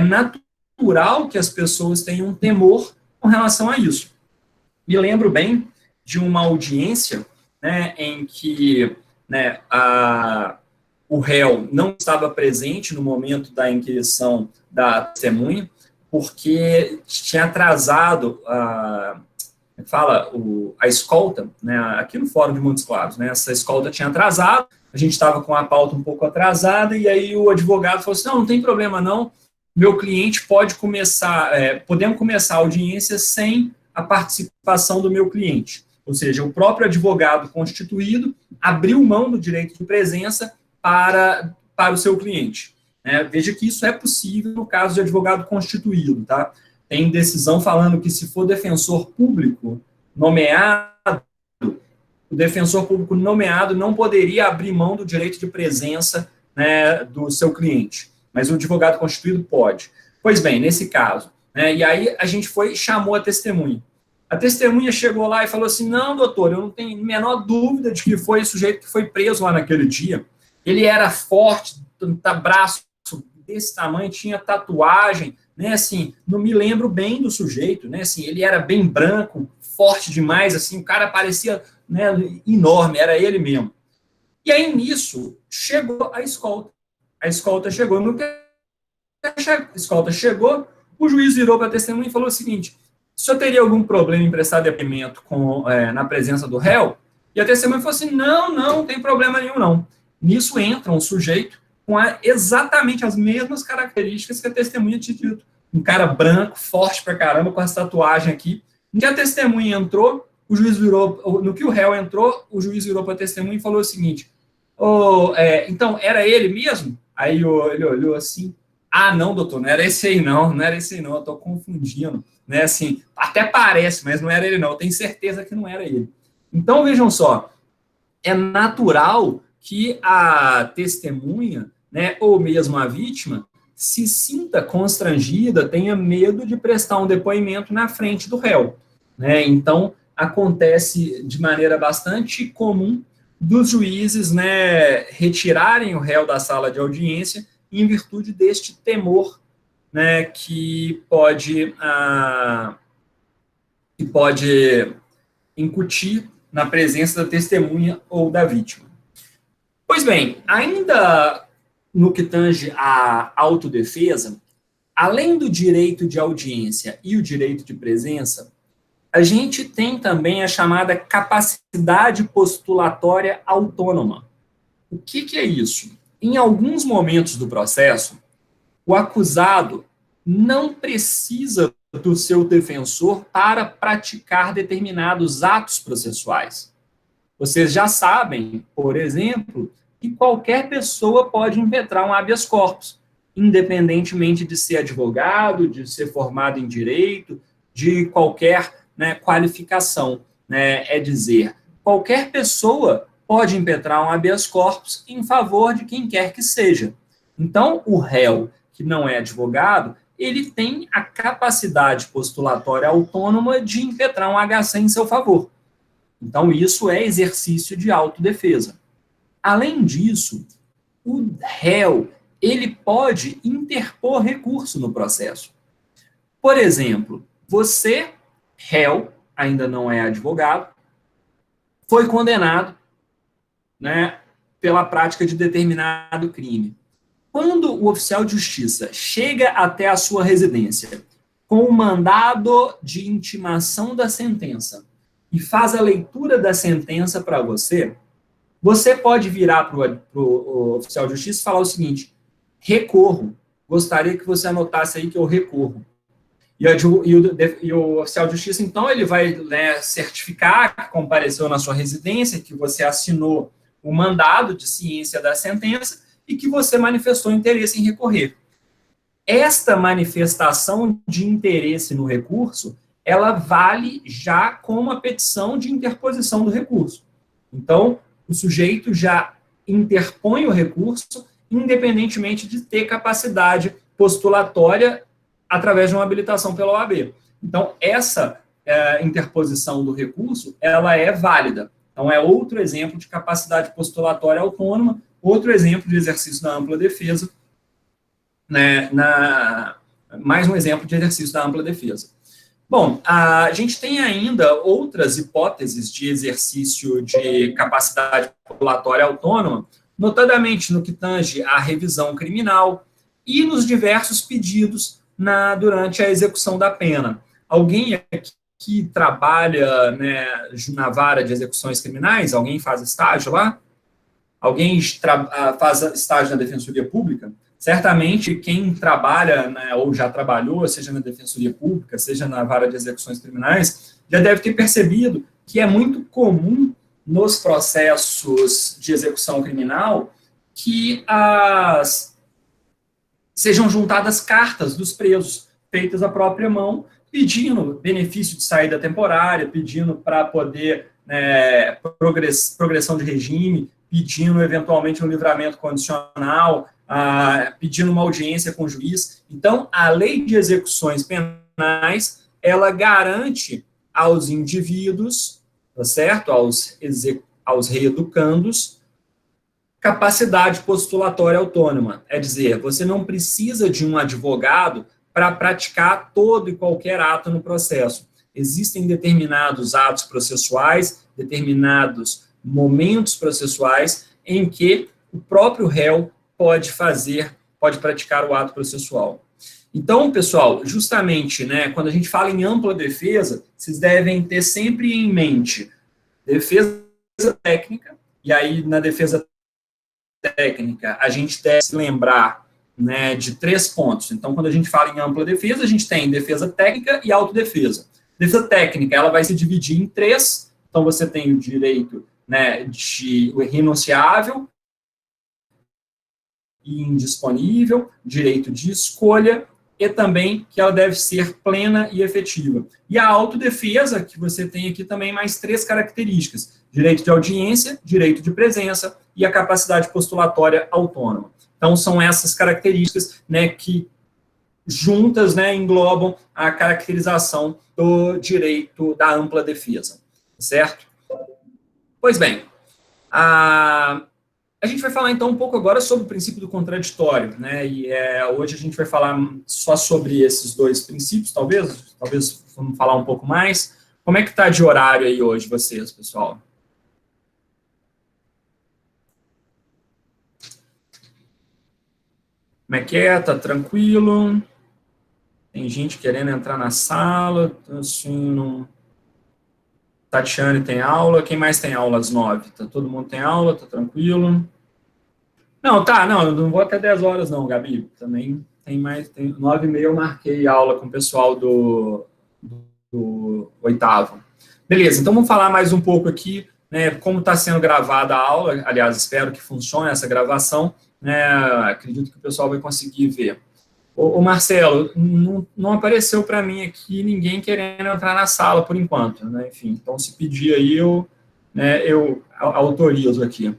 natural que as pessoas tenham temor com relação a isso. Me lembro bem de uma audiência, né, em que, né, o réu não estava presente no momento da inquirição da testemunha, porque tinha atrasado a escolta, né, aqui no Fórum de Montes Claros, né, essa escolta tinha atrasado, a gente estava com a pauta um pouco atrasada, e aí o advogado falou assim, não tem problema não, meu cliente pode começar, podemos começar a audiência sem a participação do meu cliente. Ou seja, o próprio advogado constituído abriu mão do direito de presença para o seu cliente. Veja que isso é possível no caso de advogado constituído, tá? Tem decisão falando que se for defensor público nomeado, o defensor público nomeado não poderia abrir mão do direito de presença, né, do seu cliente, mas o advogado constituído pode. Pois bem, nesse caso, e aí a gente chamou a testemunha. A testemunha chegou lá e falou assim, não, doutor, eu não tenho a menor dúvida de que foi o sujeito que foi preso lá naquele dia. Ele era forte, braço desse tamanho, tinha tatuagem, né, assim, não me lembro bem do sujeito, né, assim, ele era bem branco, forte demais, assim, o cara parecia, né, enorme, era ele mesmo. E aí, nisso, chegou a escolta. A escolta chegou. No que a escolta chegou, o juiz virou para a testemunha e falou o seguinte, o senhor teria algum problema em prestar depoimento na presença do réu? E a testemunha falou assim, não tem problema nenhum, não. Nisso entra um sujeito com exatamente as mesmas características que a testemunha tinha dito. Um cara branco, forte pra caramba, com essa tatuagem aqui. No que a testemunha entrou, o juiz virou, no que o réu entrou, o juiz virou para a testemunha e falou o seguinte, então, era ele mesmo? Aí ele olhou assim, não, doutor, não era esse aí não, eu tô confundindo, né, assim, até parece, mas não era ele não, eu tenho certeza que não era ele. Então, vejam só, é natural que a testemunha, né, ou mesmo a vítima, se sinta constrangida, tenha medo de prestar um depoimento na frente do réu, né? Então, acontece de maneira bastante comum dos juízes, né, retirarem o réu da sala de audiência em virtude deste temor, né, que pode incutir na presença da testemunha ou da vítima. Pois bem, ainda no que tange à autodefesa, além do direito de audiência e o direito de presença, a gente tem também a chamada capacidade postulatória autônoma. O que é isso? Em alguns momentos do processo, o acusado não precisa do seu defensor para praticar determinados atos processuais. Vocês já sabem, por exemplo, que qualquer pessoa pode impetrar um habeas corpus, independentemente de ser advogado, de ser formado em direito, de qualquer, né, qualificação. Né? É dizer, qualquer pessoa pode impetrar um habeas corpus em favor de quem quer que seja. Então, o réu, que não é advogado, ele tem a capacidade postulatória autônoma de impetrar um HC em seu favor. Então, isso é exercício de autodefesa. Além disso, o réu, ele pode interpor recurso no processo. Por exemplo, você, réu, ainda não é advogado, foi condenado, né, pela prática de determinado crime. Quando o oficial de justiça chega até a sua residência com o mandado de intimação da sentença e faz a leitura da sentença para você, você pode virar para o oficial de justiça e falar o seguinte, recorro, gostaria que você anotasse aí que eu recorro. E o oficial de justiça, então, ele vai, né, certificar que compareceu na sua residência, que você assinou o mandado de ciência da sentença e que você manifestou interesse em recorrer. Esta manifestação de interesse no recurso, ela vale já como a petição de interposição do recurso. Então, o sujeito já interpõe o recurso, independentemente de ter capacidade postulatória através de uma habilitação pela OAB. Então, essa interposição do recurso, ela é válida. Então, é outro exemplo de capacidade postulatória autônoma, outro exemplo de exercício da ampla defesa, né, mais um exemplo de exercício da ampla defesa. Bom, a gente tem ainda outras hipóteses de exercício de capacidade postulatória autônoma, notadamente no que tange à revisão criminal e nos diversos pedidos durante a execução da pena. Alguém aqui que trabalha, né, na vara de execuções criminais? Alguém faz estágio lá? Alguém faz estágio na Defensoria Pública? Certamente quem trabalha, né, ou já trabalhou, seja na Defensoria Pública, seja na vara de execuções criminais, já deve ter percebido que é muito comum nos processos de execução criminal que sejam juntadas cartas dos presos, feitas à própria mão, pedindo benefício de saída temporária, pedindo para poder progressão de regime, pedindo eventualmente um livramento condicional, pedindo uma audiência com o juiz. Então, a lei de execuções penais, ela garante aos indivíduos, tá certo? Aos reeducandos, capacidade postulatória autônoma. É dizer, você não precisa de um advogado para praticar todo e qualquer ato no processo. Existem determinados atos processuais, determinados momentos processuais em que o próprio réu pode praticar o ato processual. Então, pessoal, justamente, né, quando a gente fala em ampla defesa, vocês devem ter sempre em mente defesa técnica, e aí na defesa técnica a gente deve se lembrar, né, de 3 pontos. Então, quando a gente fala em ampla defesa, a gente tem defesa técnica e autodefesa. Defesa técnica, ela vai se dividir em 3. Então, você tem o direito, né, de irrenunciável e indisponível, direito de escolha, e também que ela deve ser plena e efetiva. E a autodefesa, que você tem aqui também mais 3 características: direito de audiência, direito de presença e a capacidade postulatória autônoma. Então, são essas características, né, que juntas, né, englobam a caracterização do direito da ampla defesa, certo? Pois bem, a gente vai falar, então, um pouco agora sobre o princípio do contraditório, né, e hoje a gente vai falar só sobre esses 2 princípios, talvez vamos falar um pouco mais. Como é que está de horário aí hoje, vocês, pessoal? Como é que é? Tá tranquilo? Tem gente querendo entrar na sala, assim, não... Tatiane tem aula, quem mais tem aula às 9? Todo mundo tem aula, tá tranquilo? Não, eu não vou até 10 horas não, Gabi, também tem 9h30 eu marquei aula com o pessoal do 8º. Beleza, então vamos falar mais um pouco aqui, né, como está sendo gravada a aula. Aliás, espero que funcione essa gravação, né, acredito que o pessoal vai conseguir ver. Ô Marcelo, não apareceu para mim aqui ninguém querendo entrar na sala por enquanto, né? Enfim, então se pedir aí, eu autorizo aqui.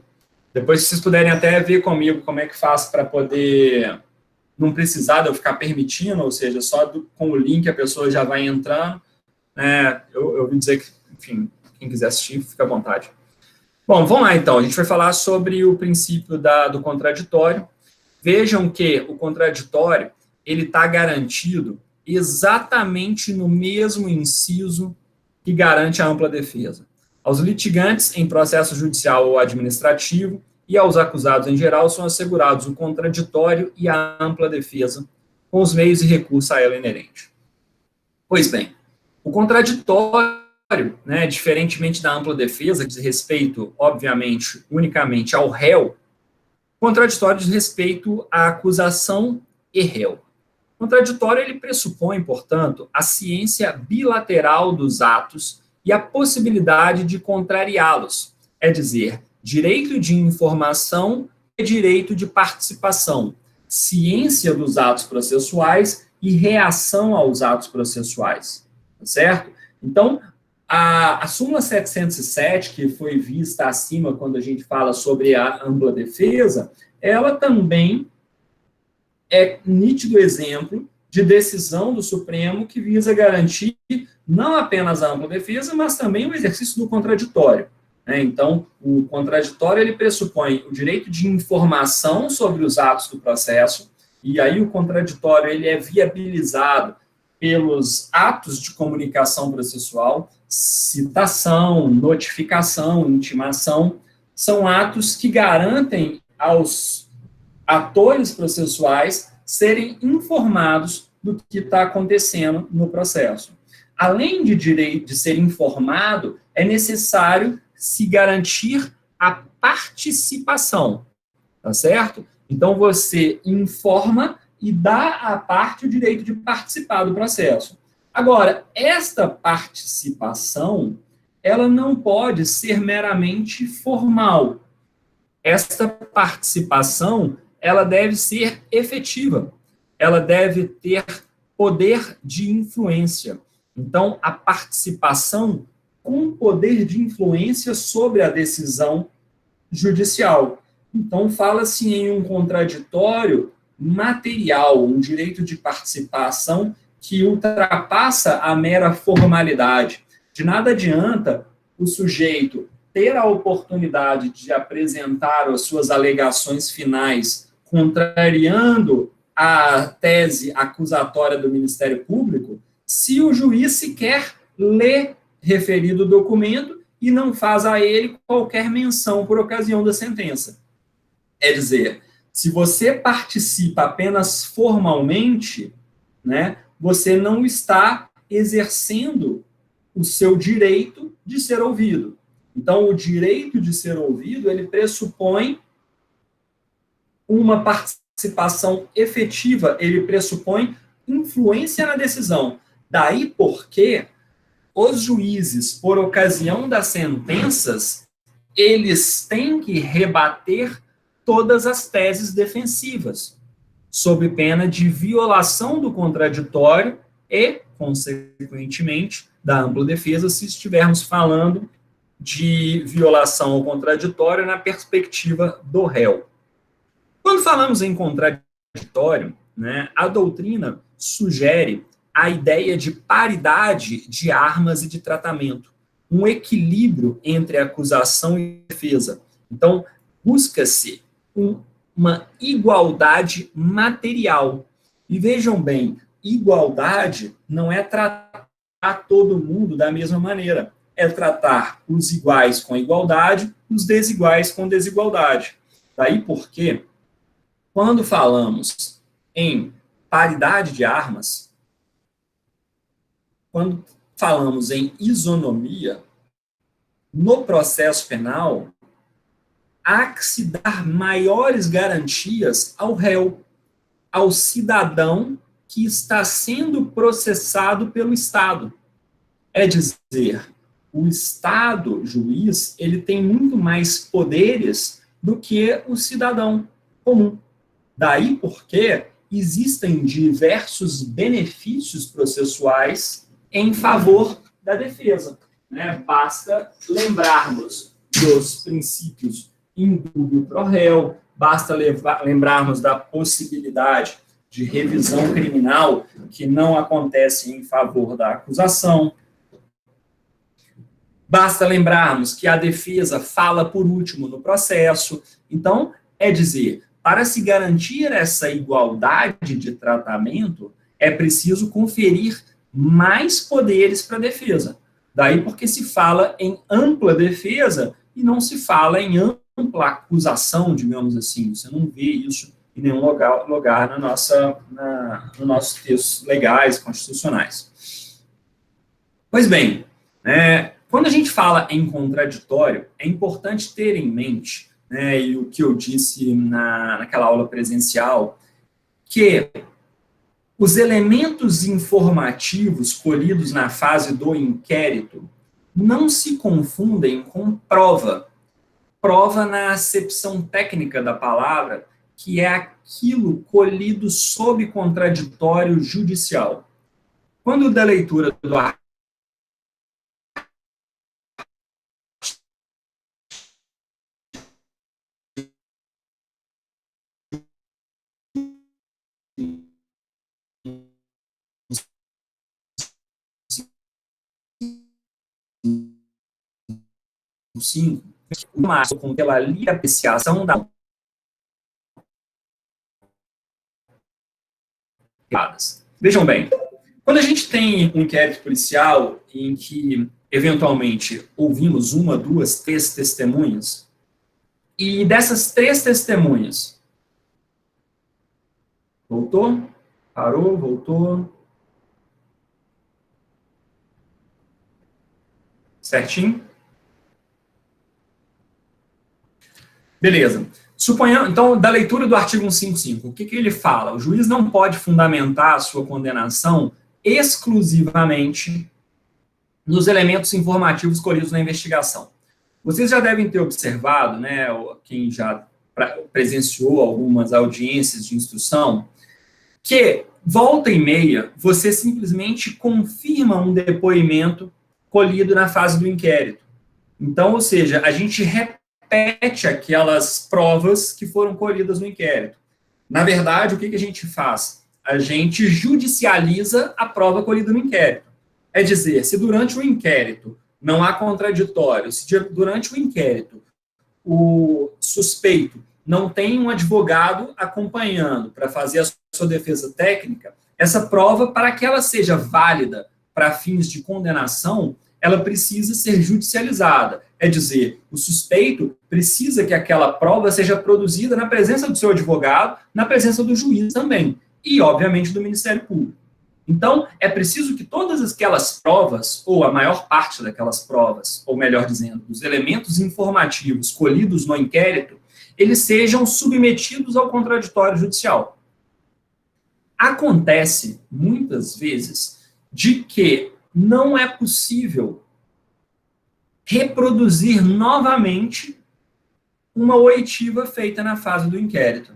Depois, se vocês puderem até ver comigo como é que faço para poder não precisar de eu ficar permitindo, ou seja, só com o link a pessoa já vai entrando, né? Eu ouvi dizer que, enfim, quem quiser assistir, fica à vontade. Bom, vamos lá então, a gente vai falar sobre o princípio do contraditório. Vejam que o contraditório, ele está garantido exatamente no mesmo inciso que garante a ampla defesa. Aos litigantes em processo judicial ou administrativo e aos acusados em geral são assegurados o contraditório e a ampla defesa, com os meios e recursos a ela inerente. Pois bem, o contraditório, né, diferentemente da ampla defesa, que diz respeito, obviamente, unicamente ao réu, o contraditório diz respeito à acusação e réu. O contraditório, ele pressupõe, portanto, a ciência bilateral dos atos e a possibilidade de contrariá-los, é dizer, direito de informação e direito de participação, ciência dos atos processuais e reação aos atos processuais, certo? Então, a súmula 707, que foi vista acima quando a gente fala sobre a ampla defesa, ela também é nítido exemplo de decisão do Supremo que visa garantir não apenas a ampla defesa, mas também o exercício do contraditório. Então, o contraditório, ele pressupõe o direito de informação sobre os atos do processo, e aí o contraditório, ele é viabilizado pelos atos de comunicação processual, citação, notificação, intimação, são atos que garantem aos atores processuais serem informados do que está acontecendo no processo. Além de direito de ser informado, é necessário se garantir a participação, tá certo? Então, você informa e dá à parte o direito de participar do processo. Agora, esta participação, ela não pode ser meramente formal. Esta participação, ela deve ser efetiva. Ela deve ter poder de influência. Então, a participação com poder de influência sobre a decisão judicial. Então, fala-se em um contraditório material, um direito de participação que ultrapassa a mera formalidade. De nada adianta o sujeito ter a oportunidade de apresentar as suas alegações finais contrariando a tese acusatória do Ministério Público, se o juiz sequer lê referido documento e não faz a ele qualquer menção por ocasião da sentença. É dizer, se você participa apenas formalmente, né, você não está exercendo o seu direito de ser ouvido. Então, o direito de ser ouvido, ele pressupõe uma participação efetiva, ele pressupõe influência na decisão. Daí porque os juízes, por ocasião das sentenças, eles têm que rebater todas as teses defensivas, sob pena de violação do contraditório e, consequentemente, da ampla defesa, se estivermos falando de violação ao contraditório na perspectiva do réu. Quando falamos em contraditório, né, a doutrina sugere a ideia de paridade de armas e de tratamento, um equilíbrio entre acusação e defesa. Então, busca-se uma igualdade material. E vejam bem, igualdade não é tratar todo mundo da mesma maneira, é tratar os iguais com igualdade, os desiguais com desigualdade. Daí porque, quando falamos em paridade de armas, quando falamos em isonomia, no processo penal, há que se dar maiores garantias ao réu, ao cidadão que está sendo processado pelo Estado. É dizer, o Estado, juiz, ele tem muito mais poderes do que o cidadão comum. Daí porque existem diversos benefícios processuais em favor da defesa. Né? Basta lembrarmos dos princípios indúbio pro réu, basta lembrarmos da possibilidade de revisão criminal que não acontece em favor da acusação. Basta lembrarmos que a defesa fala por último no processo. Então, é dizer, para se garantir essa igualdade de tratamento, é preciso conferir mais poderes para a defesa. Daí porque se fala em ampla defesa e não se fala em ampla acusação, digamos assim. Você não vê isso em nenhum lugar nos nossos textos legais, constitucionais. Pois bem, quando a gente fala em contraditório, é importante ter em mente, e o que eu disse naquela aula presencial, que os elementos informativos colhidos na fase do inquérito não se confundem com prova. Prova na acepção técnica da palavra, que é aquilo colhido sob contraditório judicial. Quando da leitura do artigo 5, com pela livre apreciação da Vejam bem, quando a gente tem um inquérito policial em que, eventualmente, ouvimos uma, duas, três testemunhas, e dessas três testemunhas, voltou, parou, voltou, certinho? Beleza. Suponhamos, então, da leitura do artigo 155, o que ele fala? O juiz não pode fundamentar a sua condenação exclusivamente nos elementos informativos colhidos na investigação. Vocês já devem ter observado, né, quem já presenciou algumas audiências de instrução, que, volta e meia, você simplesmente confirma um depoimento colhido na fase do inquérito. Então, ou seja, a gente repete aquelas provas que foram colhidas no inquérito. Na verdade, o que a gente faz? A gente judicializa a prova colhida no inquérito. É dizer, se durante o inquérito não há contraditório, se durante o inquérito o suspeito não tem um advogado acompanhando para fazer a sua defesa técnica, essa prova, para que ela seja válida para fins de condenação, ela precisa ser judicializada. É dizer, o suspeito precisa que aquela prova seja produzida na presença do seu advogado, na presença do juiz também, e, obviamente, do Ministério Público. Então, é preciso que todas aquelas provas, ou a maior parte daquelas provas, ou melhor dizendo, os elementos informativos colhidos no inquérito, eles sejam submetidos ao contraditório judicial. Acontece, muitas vezes, de que não é possível reproduzir novamente uma oitiva feita na fase do inquérito.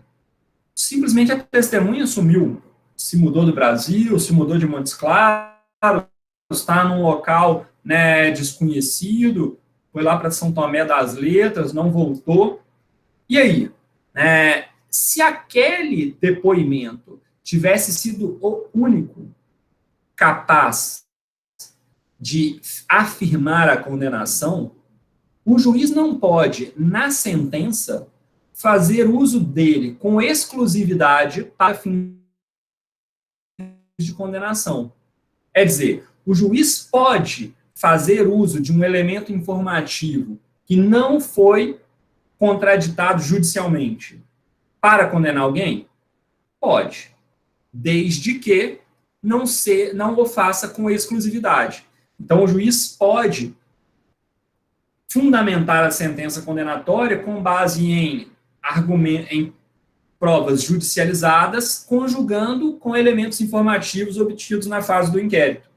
Simplesmente a testemunha sumiu, se mudou do Brasil, se mudou de Montes Claros, está num local, né, desconhecido, foi lá para São Tomé das Letras, não voltou. E aí? Se aquele depoimento tivesse sido o único capaz de afirmar a condenação, o juiz não pode, na sentença, fazer uso dele com exclusividade para fins de condenação. É dizer, o juiz pode fazer uso de um elemento informativo que não foi contraditado judicialmente para condenar alguém? Pode, desde que não o faça com exclusividade. Então, o juiz pode fundamentar a sentença condenatória com base em provas judicializadas, conjugando com elementos informativos obtidos na fase do inquérito.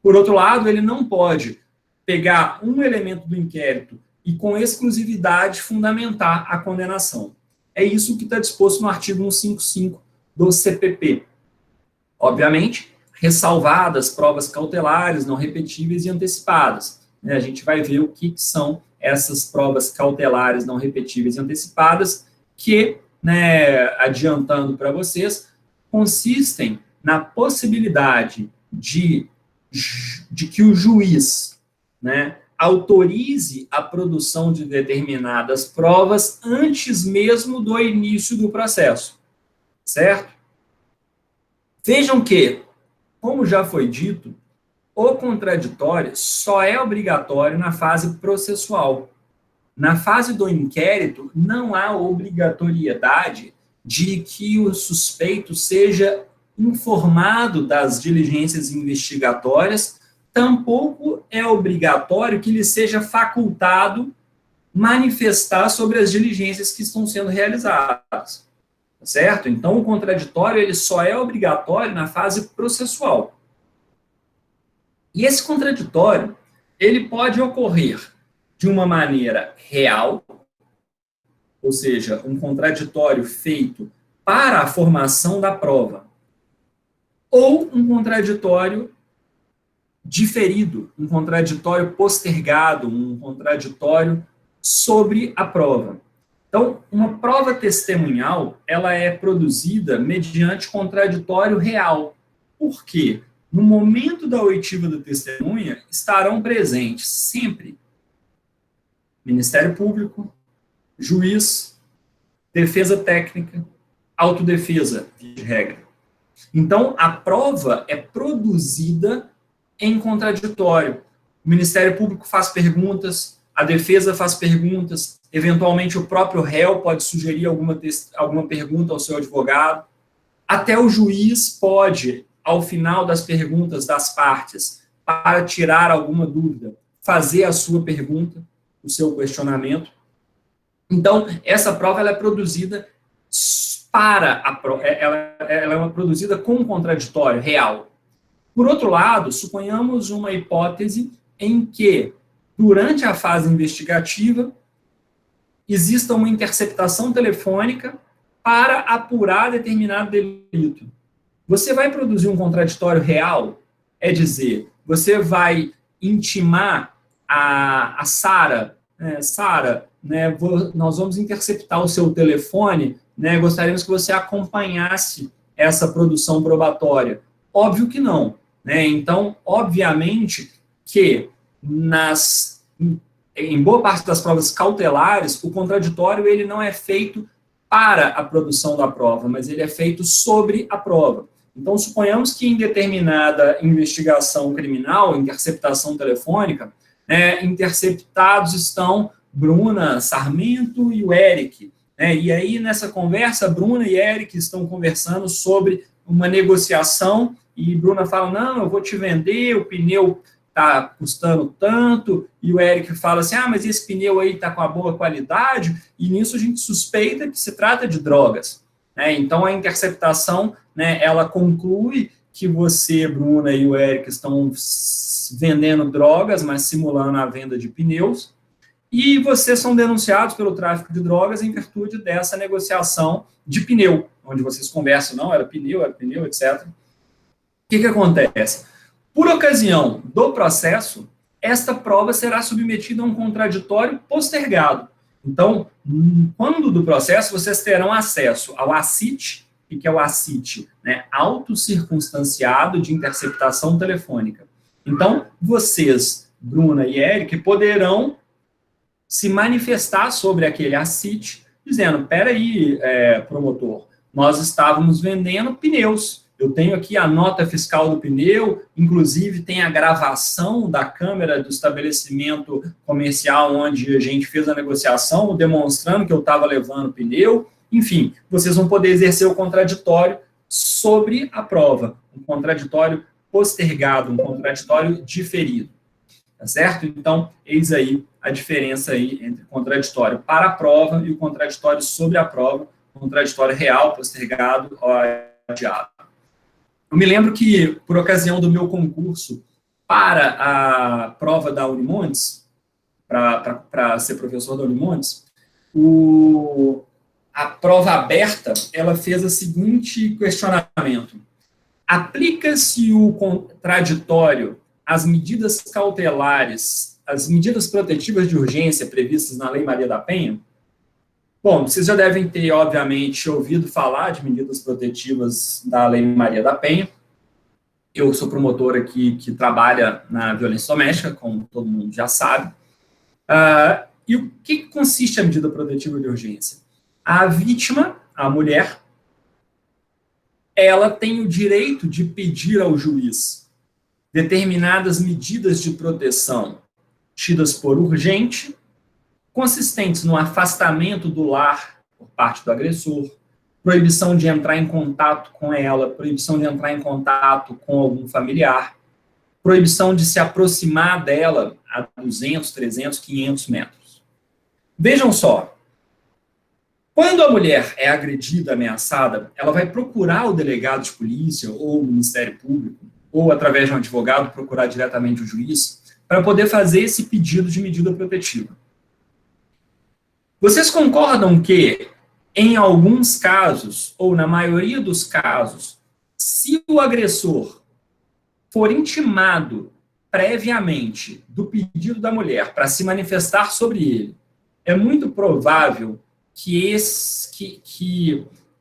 Por outro lado, ele não pode pegar um elemento do inquérito e, com exclusividade, fundamentar a condenação. É isso que está disposto no artigo 155 do CPP. Obviamente, ressalvadas provas cautelares, não repetíveis e antecipadas. A gente vai ver o que são essas provas cautelares, não repetíveis e antecipadas, que, adiantando para vocês, consistem na possibilidade de que o juiz, autorize a produção de determinadas provas antes mesmo do início do processo, certo? Vejam que, como já foi dito, o contraditório só é obrigatório na fase processual. Na fase do inquérito, não há obrigatoriedade de que o suspeito seja informado das diligências investigatórias, tampouco é obrigatório que lhe seja facultado manifestar sobre as diligências que estão sendo realizadas, certo? Então, o contraditório ele só é obrigatório na fase processual. E esse contraditório, ele pode ocorrer de uma maneira real, ou seja, um contraditório feito para a formação da prova, ou um contraditório diferido, um contraditório postergado, um contraditório sobre a prova. Então, uma prova testemunhal, ela é produzida mediante contraditório real. Por quê? No momento da oitiva da testemunha, estarão presentes sempre Ministério Público, juiz, defesa técnica, autodefesa, de regra. Então, a prova é produzida em contraditório. O Ministério Público faz perguntas, a defesa faz perguntas, eventualmente o próprio réu pode sugerir alguma pergunta ao seu advogado, até o juiz pode, ao final das perguntas das partes, para tirar alguma dúvida, fazer a sua pergunta, o seu questionamento. Então, essa prova ela é produzida ela é produzida com um contraditório real. Por outro lado, suponhamos uma hipótese em que, durante a fase investigativa, exista uma interceptação telefônica para apurar determinado delito. Você vai produzir um contraditório real? É dizer, você vai intimar a Sara, Sara, né, nós vamos interceptar o seu telefone, né, gostaríamos que você acompanhasse essa produção probatória. Óbvio que não. Né? Então, obviamente que em boa parte das provas cautelares, o contraditório ele não é feito para a produção da prova, mas ele é feito sobre a prova. Então, suponhamos que em determinada investigação criminal, interceptação telefônica, interceptados estão Bruna Sarmento e o Eric. E aí, nessa conversa, Bruna e Eric estão conversando sobre uma negociação e Bruna fala, não, eu vou te vender, o pneu está custando tanto, e o Eric fala assim, mas esse pneu aí está com a boa qualidade, e nisso a gente suspeita que se trata de drogas. Então, a interceptação, ela conclui que você, Bruna e o Eric estão vendendo drogas, mas simulando a venda de pneus, e vocês são denunciados pelo tráfico de drogas em virtude dessa negociação de pneu, onde vocês conversam, não, era pneu, etc. O que acontece? Por ocasião do processo, esta prova será submetida a um contraditório postergado. Então, quando do processo, vocês terão acesso ao ACIT, que é o ACIT, autocircunstanciado de interceptação telefônica. Então, vocês, Bruna e Eric, poderão se manifestar sobre aquele ACIT, dizendo, peraí, promotor, nós estávamos vendendo pneus. Eu tenho aqui a nota fiscal do pneu, inclusive tem a gravação da câmera do estabelecimento comercial onde a gente fez a negociação, demonstrando que eu estava levando pneu. Enfim, vocês vão poder exercer o contraditório sobre a prova, um contraditório postergado, um contraditório diferido. Tá certo? Então, eis aí a diferença aí entre o contraditório para a prova e o contraditório sobre a prova, contraditório real, postergado ou adiado. Eu me lembro que, por ocasião do meu concurso para a prova da Unimontes, para ser professor da Unimontes, a prova aberta, ela fez o seguinte questionamento. Aplica-se o contraditório às medidas cautelares, às medidas protetivas de urgência previstas na Lei Maria da Penha? Bom, vocês já devem ter, obviamente, ouvido falar de medidas protetivas da Lei Maria da Penha. Eu sou promotor aqui que trabalha na violência doméstica, como todo mundo já sabe. E o que consiste a medida protetiva de urgência? A vítima, a mulher, ela tem o direito de pedir ao juiz determinadas medidas de proteção tidas por urgente, consistentes no afastamento do lar por parte do agressor, proibição de entrar em contato com ela, proibição de entrar em contato com algum familiar, proibição de se aproximar dela a 200, 300, 500 metros. Vejam só, quando a mulher é agredida, ameaçada, ela vai procurar o delegado de polícia ou o Ministério Público, ou através de um advogado procurar diretamente o juiz, para poder fazer esse pedido de medida protetiva. Vocês concordam que, em alguns casos, ou na maioria dos casos, se o agressor for intimado previamente do pedido da mulher para se manifestar sobre ele, é muito provável que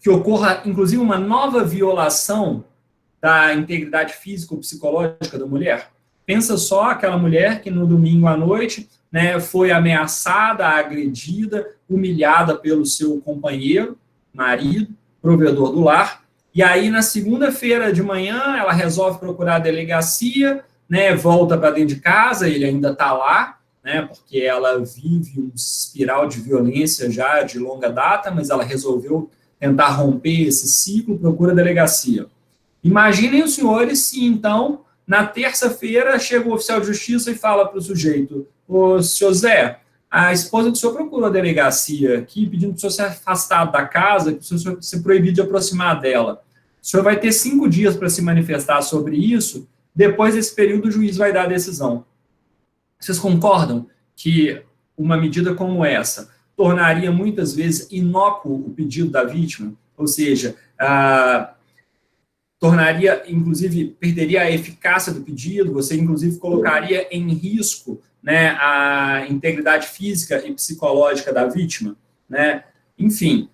ocorra, inclusive, uma nova violação da integridade física ou psicológica da mulher? Pensa só aquela mulher que no domingo à noite foi ameaçada, agredida, humilhada pelo seu companheiro, marido, provedor do lar, e aí na segunda-feira de manhã ela resolve procurar a delegacia, volta para dentro de casa, ele ainda está lá, porque ela vive um espiral de violência já de longa data, mas ela resolveu tentar romper esse ciclo, procura a delegacia. Imaginem os senhores se, então, na terça-feira, chega o oficial de justiça e fala para o sujeito, ô, senhor Zé, a esposa do senhor procurou a delegacia aqui pedindo para o senhor ser afastado da casa, que o senhor se proibir de aproximar dela. O senhor vai ter 5 dias para se manifestar sobre isso, depois desse período o juiz vai dar a decisão. Vocês concordam que uma medida como essa tornaria muitas vezes inócuo o pedido da vítima? Ou seja, tornaria, inclusive, perderia a eficácia do pedido, você, inclusive, colocaria em risco, né, a integridade física e psicológica da vítima, né? Enfim,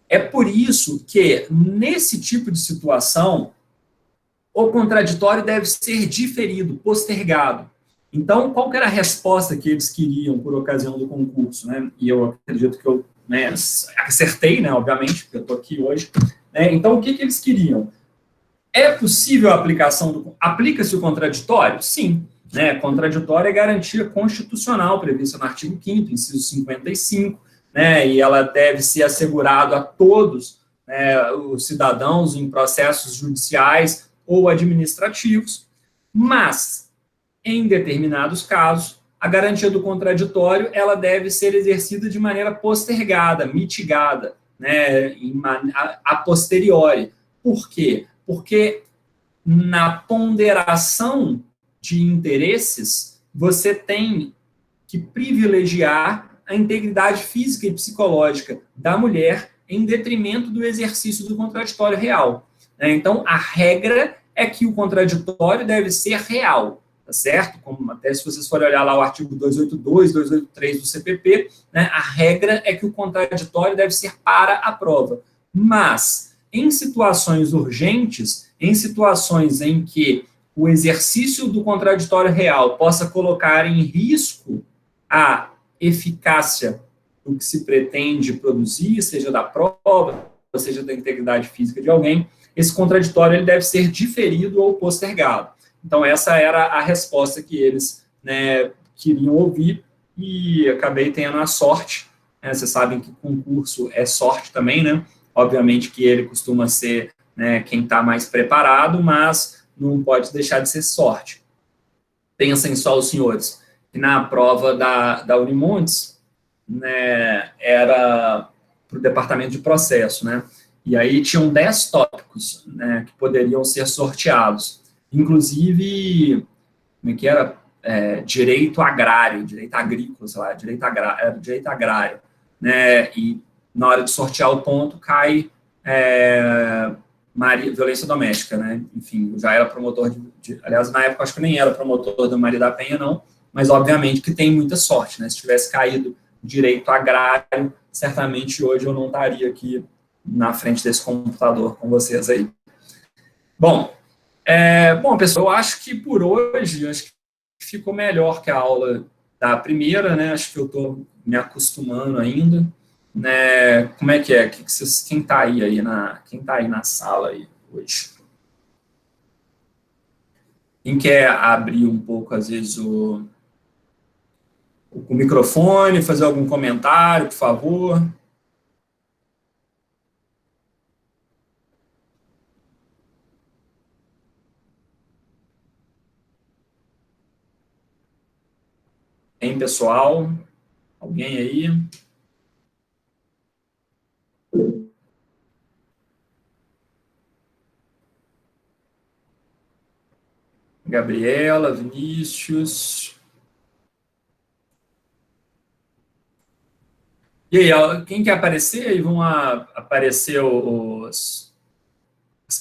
é por isso que, nesse tipo de situação, o contraditório deve ser diferido, postergado. Então, qual que era a resposta que eles queriam por ocasião do concurso, né? E eu acredito que eu, né, acertei, né, obviamente, porque eu estou aqui hoje. Né? Então, o que eles queriam? É possível a aplicação do... Aplica-se o contraditório? Sim. Né? Contraditório é garantia constitucional prevista no artigo 5º, inciso 55, né? E ela deve ser assegurada a todos, né, os cidadãos em processos judiciais ou administrativos, mas, em determinados casos, a garantia do contraditório ela deve ser exercida de maneira postergada, mitigada, né, a posteriori. Por quê? Porque na ponderação de interesses, você tem que privilegiar a integridade física e psicológica da mulher em detrimento do exercício do contraditório real. Então, a regra é que o contraditório deve ser real, tá certo? Como até se vocês forem olhar lá o artigo 282, 283 do CPP, né, a regra é que o contraditório deve ser para a prova. Mas, em situações urgentes, em situações em que o exercício do contraditório real possa colocar em risco a eficácia do que se pretende produzir, seja da prova, seja da integridade física de alguém, esse contraditório ele deve ser diferido ou postergado. Então, essa era a resposta que eles, né, queriam ouvir, e acabei tendo a sorte, né, vocês sabem que concurso é sorte também, né? Obviamente que ele costuma ser, né, quem está mais preparado, mas não pode deixar de ser sorte. Pensem só os senhores, que na prova da Unimontes, né, era para o departamento de processo, né? E aí tinham 10 tópicos, né, que poderiam ser sorteados. Inclusive, como é que era? Direito agrário, direito agrícola, sei lá, direito agrário, né? E na hora de sortear o ponto, cai violência doméstica, né? Enfim, eu já era promotor aliás, na época, acho que eu nem era promotor da Maria da Penha, não, mas obviamente que tem muita sorte, né? Se tivesse caído direito agrário, certamente hoje eu não estaria aqui na frente desse computador com vocês aí. Bom, pessoal, eu acho que por hoje, acho que ficou melhor que a aula da primeira, né? Acho que eu estou me acostumando ainda, né? Como é que é? Quem está aí na sala aí hoje? Quem quer abrir um pouco, às vezes, o microfone, fazer algum comentário, por favor? Tem pessoal? Alguém aí? Gabriela, Vinícius. E aí, quem quer aparecer? Aí vão aparecer as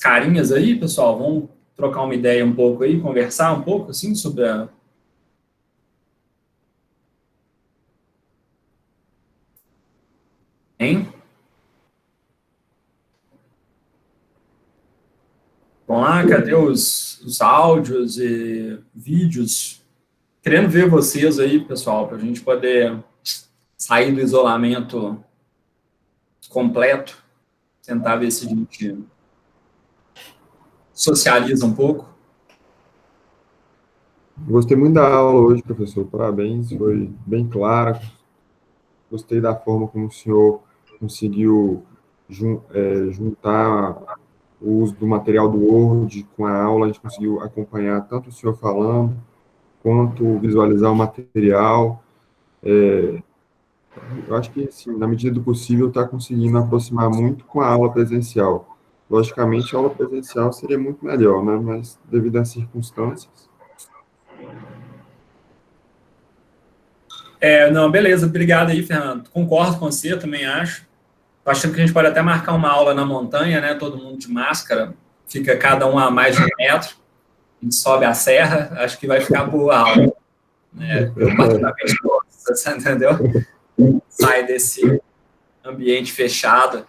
carinhas aí, pessoal. Vamos trocar uma ideia um pouco aí, conversar um pouco, assim, sobre a... Hein? Vamos lá, cadê os áudios e vídeos? Querendo ver vocês aí, pessoal, para a gente poder sair do isolamento completo, tentar ver se a gente socializa um pouco. Gostei muito da aula hoje, professor. Parabéns, foi bem clara. Gostei da forma como o senhor conseguiu juntar o uso do material do Word com a aula. A gente conseguiu acompanhar tanto o senhor falando, quanto visualizar o material. Eu acho que, sim, na medida do possível, está conseguindo aproximar muito com a aula presencial. Logicamente, a aula presencial seria muito melhor, né? Mas, devido às circunstâncias... Não, beleza, obrigado aí, Fernando. Concordo com você, também acho. Tô achando que a gente pode até marcar uma aula na montanha, né? Todo mundo de máscara, fica cada um a mais de 1 metro, a gente sobe a serra, acho que vai ficar boa a aula. Né? Eu particularmente gosto, você entendeu? Sai desse ambiente fechado.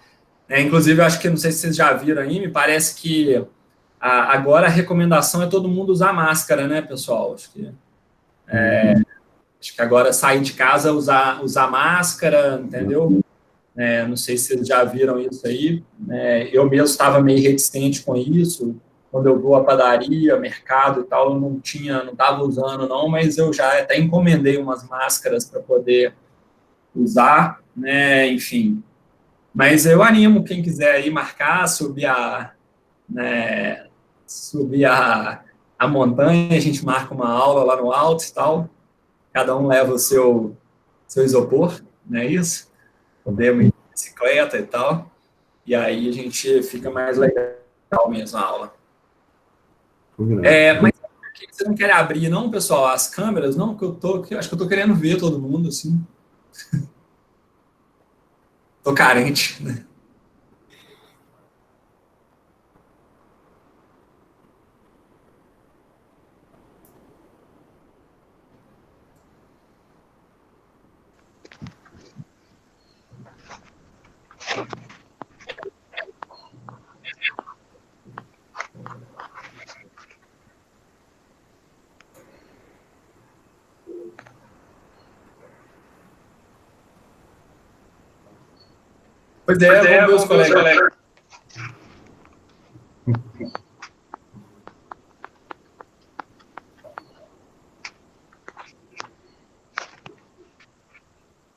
Inclusive, eu acho que, não sei se vocês já viram aí, me parece que agora a recomendação é todo mundo usar máscara, né, pessoal? Acho que agora sair de casa, usar máscara, entendeu? Não sei se vocês já viram isso aí. Eu mesmo estava meio reticente com isso. Quando eu vou à padaria, mercado e tal, eu não estava usando, não, mas eu já até encomendei umas máscaras para poder usar, né? Enfim. Mas eu animo quem quiser aí marcar, subir a montanha, a gente marca uma aula lá no alto e tal. Cada um leva o seu isopor, não é isso? Podemos ir de bicicleta e tal. E aí a gente fica mais legal mesmo a aula. Mas você não quer abrir, não, pessoal, as câmeras? Não, porque acho que eu tô querendo ver todo mundo, assim. Tô carente, né? Pois é, vamos ver os colegas.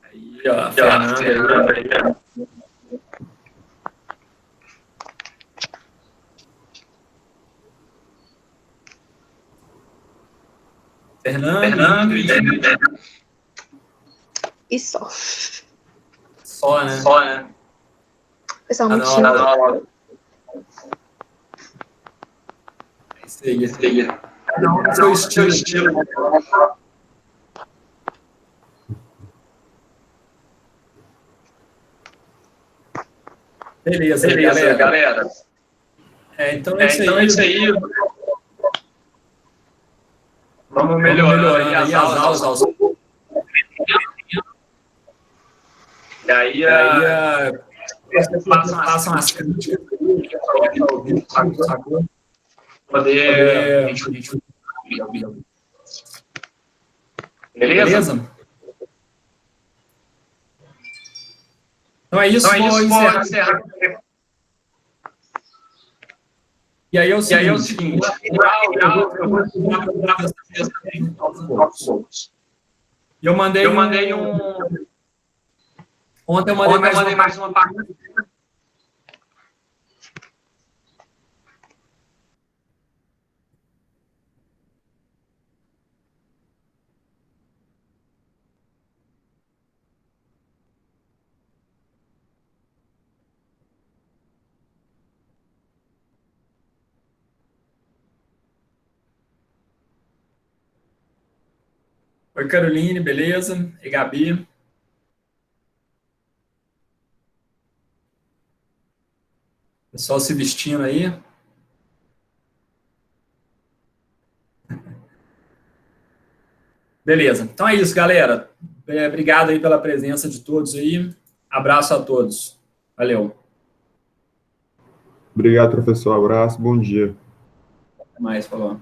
Aí, ó, Fernanda aí. Fernando e só. Só, né? Pessoal, muito tímido. É isso aí. Cada um no seu estilo. Beleza, galera. Então é isso aí. Vamos melhorando aí as aulas aos poucos. E aí, passam as críticas sacou? Poder a gente... Beleza? Então é isso, vou encerrar. E aí é o seguinte, eu vou estudar para vocês também aos poucos. E eu mandei um... Ontem eu mandei mais uma parte. Oi, Caroline, beleza? E Gabi? Pessoal se vestindo aí. Beleza. Então é isso, galera. Obrigado aí pela presença de todos aí. Abraço a todos. Valeu. Obrigado, professor. Abraço. Bom dia. Até mais, falou.